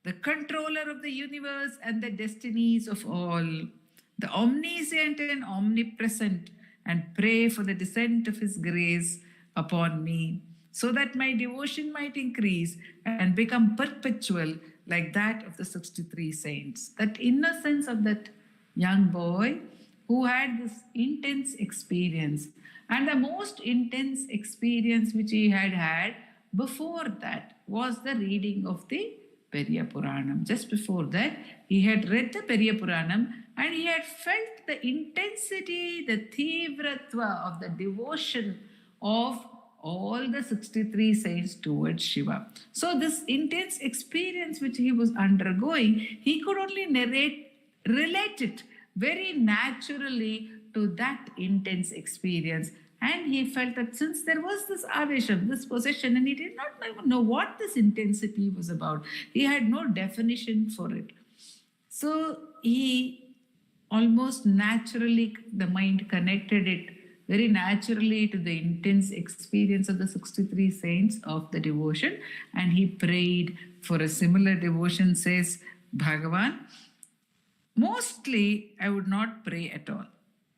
the controller of the universe and the destinies of all, the omniscient and omnipresent, and pray for the descent of His grace upon me, so that my devotion might increase and become perpetual like that of the 63 saints. That innocence of that young boy who had this intense experience, and the most intense experience which he had had before that was the reading of the Periya Puranam. Just before that, he had read the Periya Puranam and he had felt the intensity, the tivratva of the devotion of all the 63 saints towards Shiva. So this intense experience which he was undergoing, he could only relate it very naturally to that intense experience. And he felt that since there was this avesham, this possession, and he did not even know what this intensity was about, he had no definition for it. So he almost naturally, the mind connected it very naturally to the intense experience of the 63 saints of the devotion, and he prayed for a similar devotion, says Bhagavan. Mostly, I would not pray at all,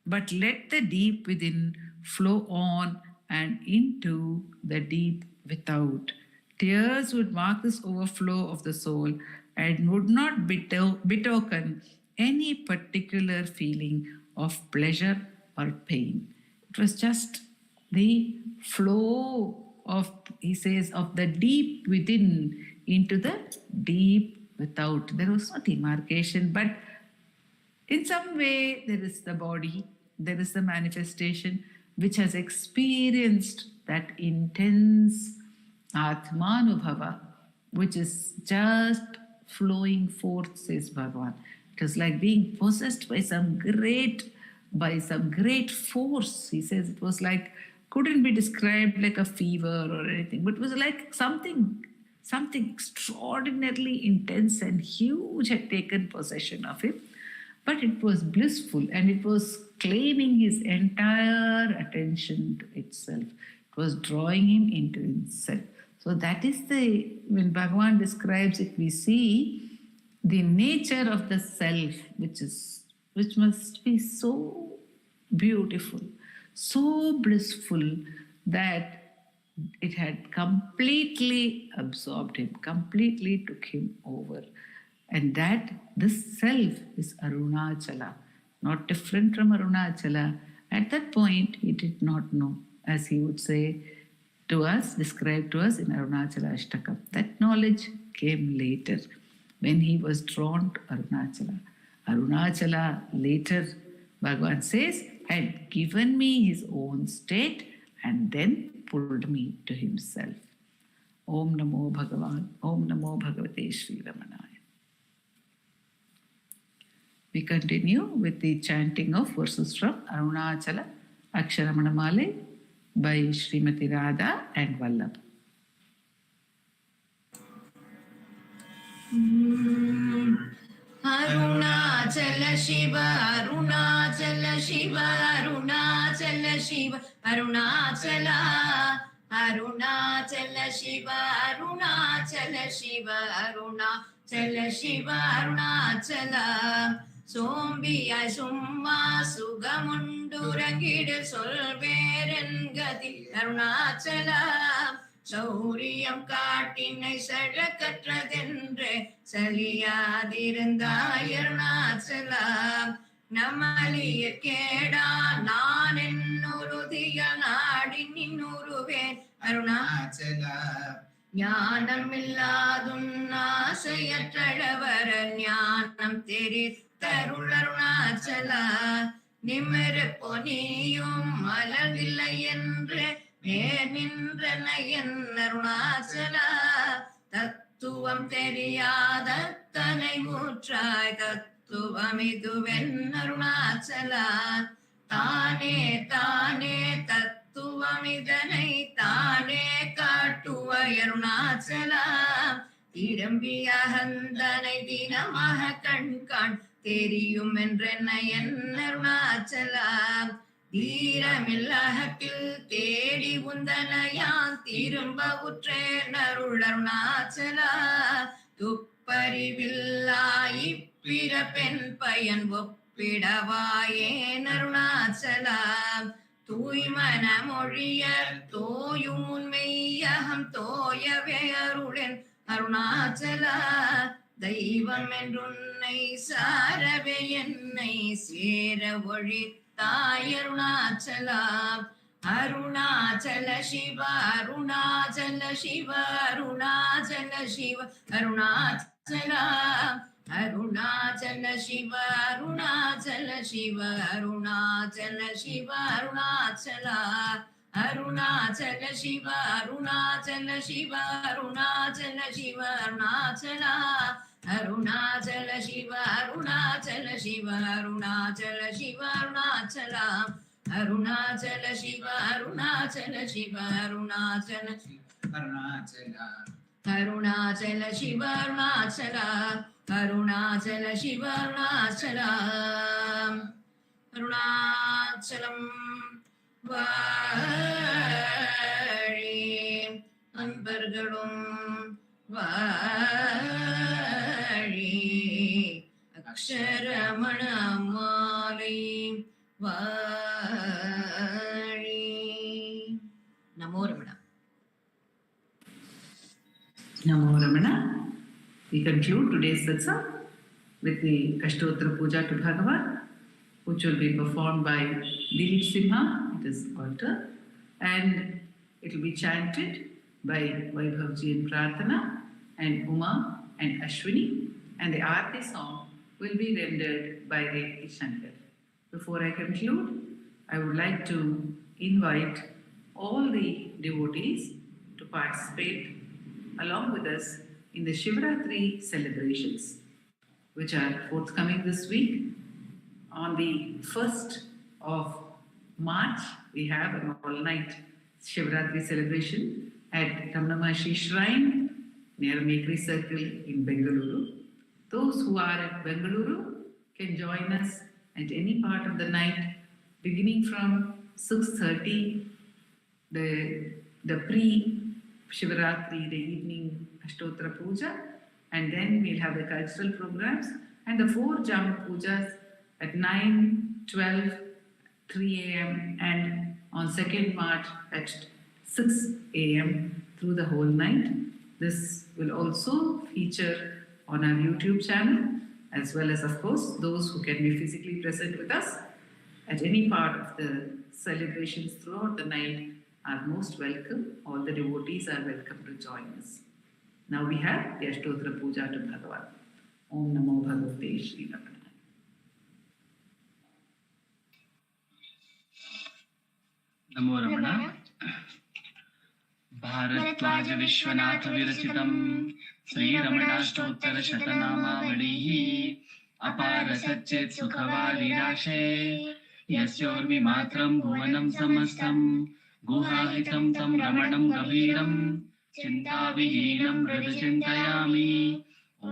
but let the deep within flow on and into the deep without. Tears would mark this overflow of the soul and would not betoken any particular feeling of pleasure or pain. It was just the flow of, he says, of the deep within into the deep without. There was no demarcation, but in some way there is the body, there is the manifestation which has experienced that intense Atmanubhava, which is just flowing forth, says Bhagavan. It was like being possessed by some great force. He says it was like couldn't be described like a fever or anything, but it was like something extraordinarily intense and huge had taken possession of him. But it was blissful, and it was claiming his entire attention to itself. It was drawing him into itself. So that is when Bhagavan describes it, we see the nature of the self, which must be so beautiful, so blissful, that it had completely absorbed him, completely took him over. And that this self is Arunachala, not different from Arunachala. At that point, he did not know, as he would say to us, describe to us in Arunachala Ashtakam. That knowledge came later, when he was drawn to Arunachala. Arunachala later, Bhagavan says, had given me his own state and then pulled me to himself. Om Namo Bhagavan, Om Namo Bhagavate Sri Ramanaya. We continue with the chanting of verses from Arunachala Aksharamanamalai by Srimati Radha and Vallabh. Arunachala Shiva, Arunachala Shiva, Arunachala Shiva, Arunachala, Arunachala Shiva, Arunachala Shiva, Arunachala Shiva, Arunachala. Sombiya summa sugamundurangid solverengathi Arunachala. Sauriyam kaattinai sadakattradendre saliyaadirundhaai Arunachala. Namaliyar keda naan ennurudiyal naadi ninnuruven Arunachala. ஞானமில்லாதுன்னாசையற்றவர் ஞானம் தெரித்தருள் அருணாச்சலா. நிமிர பொனியும் மலரில்லை என்று நேர் நின்றன என் அருணாச்சலா. தத்துவம் தெரியாத தனை மூற்றாய் தத்துவம் இதுவென் அருணாச்சலா. தானே தானே தத்துவம் இதனை தானே காட்டுவ அருணாச்சலா. திரும்பிய அகந்தனை தினமாக கண்காண் தெரியும் என்றென்ன என் அருணாச்சலா. தீரமில்லகத்தில் தேடி உந்தனையான் திரும்ப உற்றேன் அருள் அருணாச்சலா. துப்பறிவில்லாய் பிறப்பெண் பயன் ஒப்பிடவாயேன் அருணாச்சலா. தூய்மன மொழியர் தோயும் உண்மையகம் தோயவே அருளென் அருணாச்சலா. தெய்வம் என்றுன்னை சாரவே என்னை சேர ஒழித்தாய் அருணாச்சலா. அருணாச்சல சிவ அருணாச்சல சிவ அருணாச்சல சிவ அருணாச்சலா. அருணாச்சல சிவ அருணாச்சல சிவ அருணாச்சல சிவ அருணாச்சலா. அருணாச்சல சிவ அருணாச்சல சிவ அருணாச்சல சிவ அருணாச்சலா. அருணாச்சல சிவ அருணாச்சல சிவ அருணாச்சல சிவ அருணாச்சலா. அருணாச்சல சிவ அருணாச்சல சிவ அருணாச்சல அருணாச்சலா. அருணாச்சல சிவ அருணாச்சலா. அருணாச்சல சிவ அருணாச்சலா. அருணாச்சலம் வாழி அன்பர்களும் வாழி. அக்ஷரமணமாலை வாழி. நமோ Ramana. Namo Ramana. We conclude today's satsang with the Ashtottara Puja to Bhagavan, which will be performed by Dileep Simha at his altar, and it will be chanted by Vaibhavji and Prarthana and Uma and Ashwini, and the Aarti song will be rendered by Revathi Sankar. Before I conclude, I would like to invite all the devotees to participate along with us in the Shivratri celebrations, which are forthcoming this week. On the 1st of March, we have an all-night Shivratri celebration at Ramananjali Shrine near Makery Circle in Bengaluru. Those who are at Bengaluru can join us at any part of the night, beginning from 6:30, the pre-Shivaratri, the evening Ashtottara Puja, and then we'll have the cultural programs and the 4 jump pujas at 9, 12, 3 a.m. and on 2nd March at 6 a.m. through the whole night. This will also feature on our YouTube channel, as well as, of course, those who can be physically present with us at any part of the celebrations throughout the night are most welcome. All the devotees are welcome to join us. Now we have the Ashtottara Puja to Bhagavan. Om Namo Bhagavate Shri Ramana. नमो रमण भारद्वाज विश्वनाथ विरचितं श्रीरमणाष्टोत्तर शतनामावलिः अपार सच्चेत् सुखवारिराशे यस्योर्विमात्रं भुवनं समस्तं गुहाहितं तं रमणं गभीरं चिन्ताविहीनं हृदि चिन्तयामि ॐ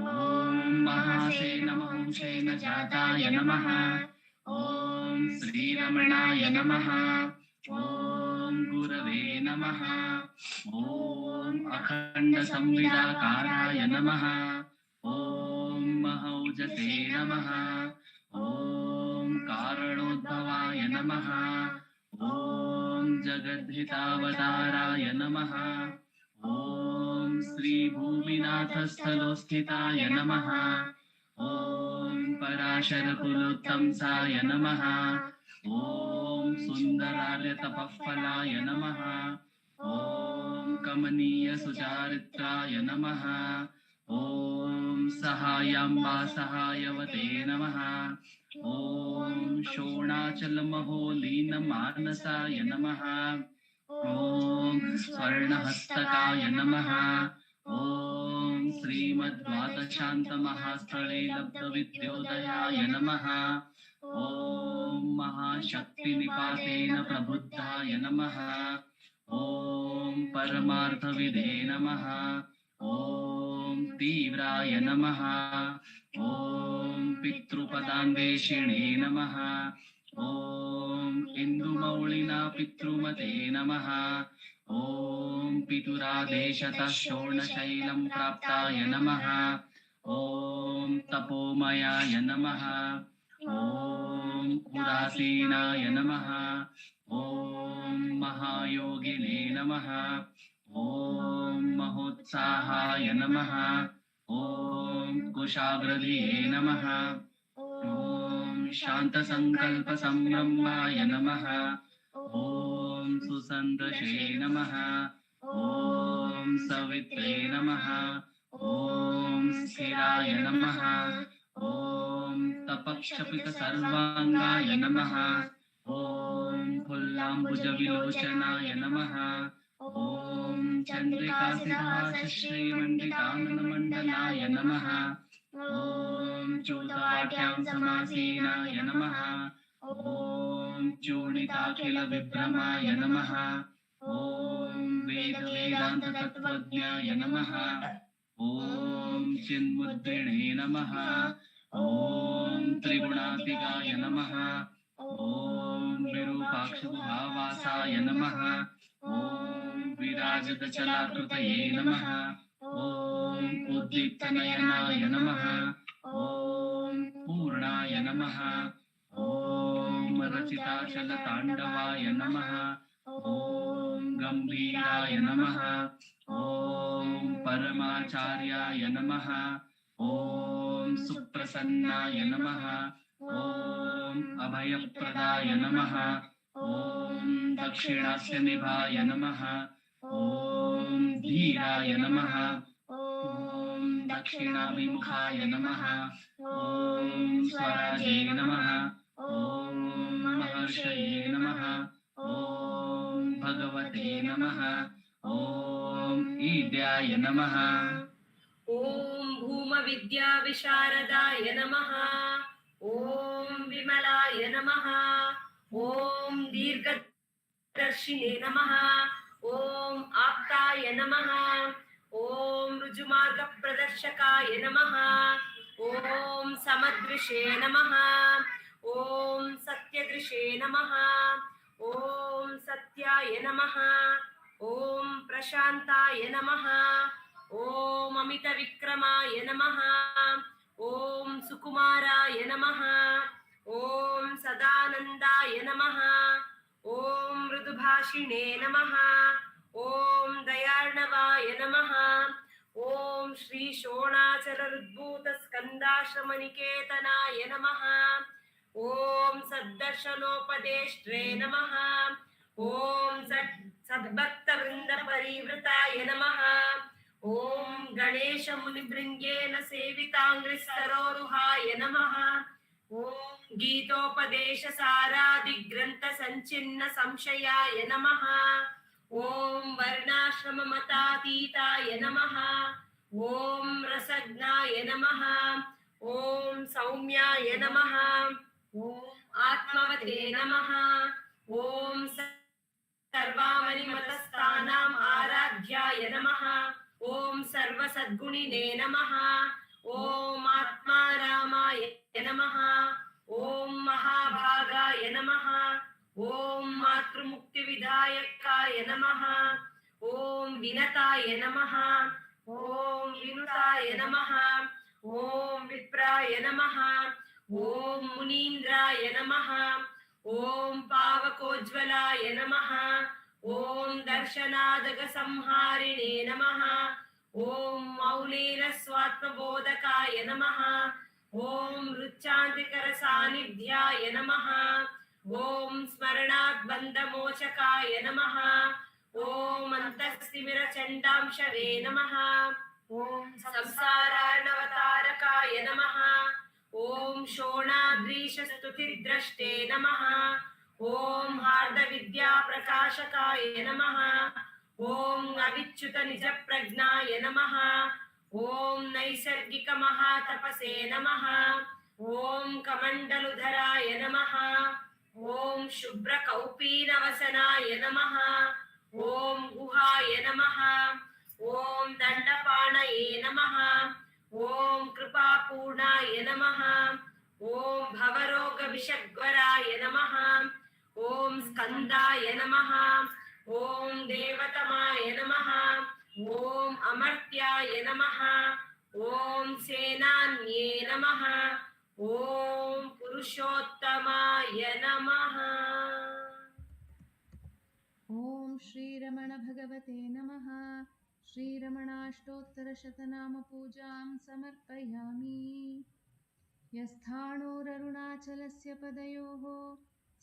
महासेन महंसेन जाताय नमः ॐ श्रीरमणाय नमः ॐ गुरवे नमः ॐ अखण्ड संविदाकाराय नमः ॐ महौजसे नमः ॐ कारणोद्भवाय नमः ॐ जगद्धितावताराय नमः ॐ श्रीभूमिनाथस्थलोस्थिताय नमः ॐ पराशरकुलोत्तंसाय नमः ॐ सुन्दरार्यतपःफलाय नमः ॐ कमनीयसुचारित्राय नमः ॐ सहायाम्बा सहायवते नमः ॐ शोणाचलमहोलीनमानसाय नमः ॐ स्वर्णहस्तकाय नमः ॐ श्रीमद्द्वादशान्तमहास्थले लब्धविद्योदयाय नमः ॐ महाशक्तिनिपातेन प्रबुद्धाय नमः ॐ परमार्थविदे नमः ॐ तीव्राय नमः ॐ पितृपदान्वेषिणे नमः ॐ इन्दुमौलिना पितृमते नमः ॐ पितुरादेशतः शोणशैलं प्राप्ताय नमः ॐ तपोमयाय नमः ॐ उदासीनाय नमः ॐ महायोगिने नमः ॐ महोत्साहाय नमः ॐ कुशाग्रधिये नमः ॐ शान्तसङ्कल्पसंभ्रमाय नमः ॐ सुसन्दशे नमः ॐ सवित्रे नमः ॐ स्थिराय नमः ॐ तपक्षपितसर्वाङ्गाय नमः ॐ फुल्लाम्बुजविलोचनाय नमः ॐ चन्द्रिकासिंहासश्रीमण्डिताननमण्डलाय नमः ॐ चूतवाट्यां समासीनाय नमः ॐ चूर्णिताखिलविभ्रमाय नमः ॐ वेदवेदान्ततत्त्वज्ञाय नमः ॐ चिन्मुद्रिणे नमः ॐ त्रिगुणात्मिकाय नमः ॐ विरूपाक्षगुहावासाय नमः ॐ विराजतचलाकृतये नमः ॐ उद्दीप्तनयनाय नमः ॐ पूर्णाय नमः ॐ रचिताचलताण्डवाय नमः ॐ गम्भीराय नमः ॐ परमाचार्याय नमः ॐ सुप्रसन्नाय नमः ॐ अभयप्रदाय नमः ॐ दक्षिणास्य निभाय नमः ॐ धीराय नमः ॐ दक्षिणाभिमुखाय नमः ॐ स्वराजे नमः ॐ महर्षये नमः ॐ भगवते नमः ॐ ईड्याय नमः ॐ भूमविद्याविशारदाय नमः ॐ विमलाय नमः ॐ दर्शिने नमः ॐ आप्ताय नमः ॐ ऋजुमार्गप्रदर्शकाय नमः ॐ समदृशे नमः ॐ सत्यदृशे नमः ॐ सत्याय नमः ॐ प्रशान्ताय नमः ॐ अमितविक्रमाय नमः ॐ सुकुमाराय नमः ॐ सदानन्दाय नमः ॐ मृदुभाषिणे नमः ॐ दयार्णवाय नमः ॐ श्रीशोणाचलरुद्भूतस्कन्दाश्रमनिकेतनाय नमः ॐ सद्दर्शनोपदेष्ट्रे नमः ॐ सद्भक्तवृन्दपरिवृताय नमः ॐ गणेशमुनिभृङ्गेन सेविताङ्घ्रिस्तरोरुहाय नमः ॐ गीतोपदेशसारादिग्रन्थसञ्चिन्न संशयाय नमः ॐ वर्णाश्रममतातीताय नमः ॐ रसज्ञाय नमः ॐ सौम्याय नमः ॐ आत्मवते नमः ॐ सर्वामनिमतस्थानाम् आराध्याय नमः ॐ सर्वसद्गुणिने नमः ॐ आत्मारामाय नमः ॐ महाभागाय नमः ॐ मातृमुक्तिविधायकाय नमः ॐ विनताय नमः ॐ विनुताय नमः ॐ विप्राय नमः ॐ मुनीन्द्राय नमः ॐ पावकोज्ज्वलाय नमः ॐ दर्शनादगसंहारिणे नमः ॐ मौलेरस्वात्मबोधकाय नमः ॐ रुच्चान्तिकरसान्निध्याय नमः ॐ स्मरणाद्बन्धमोचकाय नमः ॐ अन्तस्तिमिरचण्डांशवे नमः ॐ संसारार्णवतारकाय नमः ॐ शोणाद्रीशस्तुतिद्रष्टे नमः ॐ हार्दविद्याप्रकाशकाय नमः ॐ अविच्युतनिजप्रज्ञाय नमः ॐ नैसर्गिकमहातपसे नमः ॐ कमण्डलुधराय नमः ॐ शुभ्रकौपीनवसनाय नमः ॐ गुहाय नमः ॐ दण्डपाणये नमः ॐ कृपापूर्णाय नमः ॐ भवरोगविषग्वराय नमः ॐ स्कन्दाय नमः ॐ देवतमाय नमः ॐ अमर्त्याय नमः ॐ सेनान्ये नमः ॐ पुरुषोत्तमाय नमः। ॐ श्रीरमण भगवते नमः। श्रीरमणाष्टोत्तरशतनामपूजां समर्पयामि। यस्थाणोररुणाचलस्य पदयोः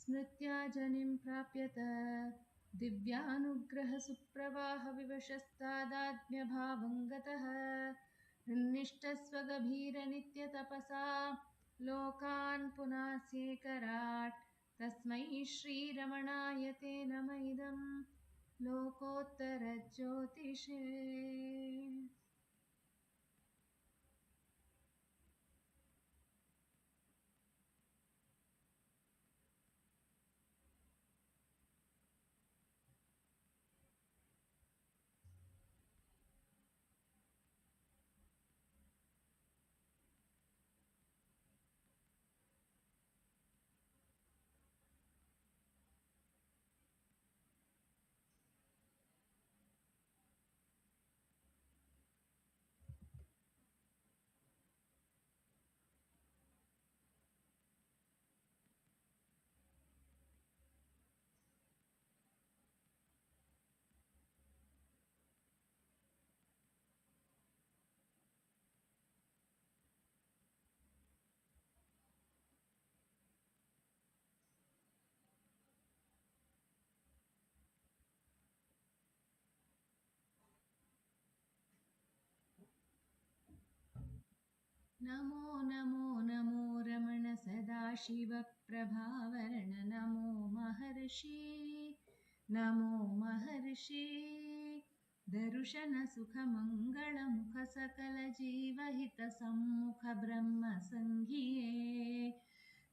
स्मृत्या जनिं प्राप्यत दिव्यानुग्रहसुप्रवाहविवशस्तादात्म्यभावं गतः निष्ठस्वगभीरनित्यतपसा लोकान् पुनास्येकराट् तस्मै श्रीरमणाय ते नम इदं लोकोत्तरज्योतिषे। नमो नमो नमो रमण सदाशिवप्रभावरण नमो महर्षि नमो महर्षि दर्शनसुखमङ्गलमुख सकलजीवहितसम्मुख ब्रह्मसङ्घिये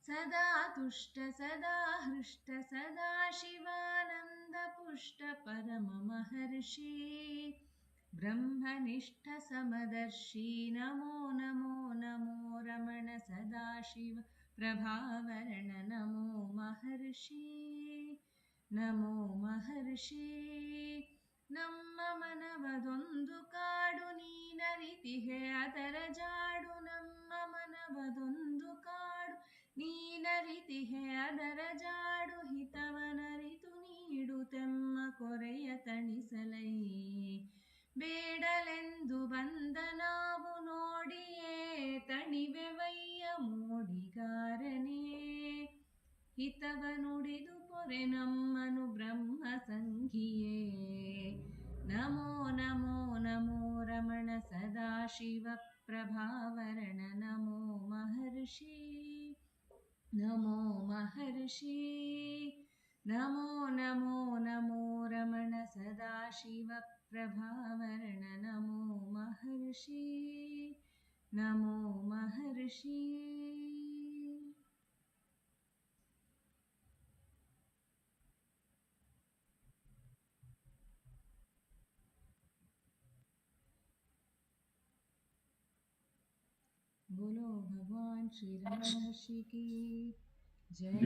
सदा तुष्ट सदा हृष्ट सदा शिवानन्द तुष्ट परममहर्षि ब्रह्मनिष्ठ समदर्शी नमो नमो नमो रमण सदाशिव प्रभावरण नमो महर्षि नमो महर्षि ನಮ್ಮ ಮನವದೊಂದು ಕಾಡು ನೀನರಿತಿಹೆ ಅದರ ಜಾಡು ನಮ್ಮ ಮನವದೊಂದು ಕಾಡು ನೀನರಿತಿಹೆ ಅದರ ಜಾಡು ಹಿತವನರಿತು ನೀಡುತ್ತೆಮ್ಮ ಕೊರೆಯ ತಣಿಸಲೈ ಬೇಡಲೆಂದು ಬಂದ ನಾವು ನೋಡಿಯೇ ತಣಿವೆವಯ್ಯ ಮೋಡಿಗಾರನೇ ಹಿತವ ನುಡಿದು ಪೊರೆ ನಮ್ಮನು ಬ್ರಹ್ಮ ಸಂಘಿಯೇ ನಮೋ ನಮೋ ನಮೋ ರಮಣ ಸದಾಶಿವ ಪ್ರಭಾವರಣ ನಮೋ ಮಹರ್ಷಿ ನಮೋ ಮಹರ್ಷಿ ನಮೋ ನಮೋ ನಮೋ ರಮಣ ಸದಾಶಿವ ಪ್ರಭಾವರಣ ನಮೋ ಮಹರ್ಷಿ ನಮೋ ಮಹರ್ಷಿ बोलो भगवान श्री राम महर्षि की जय।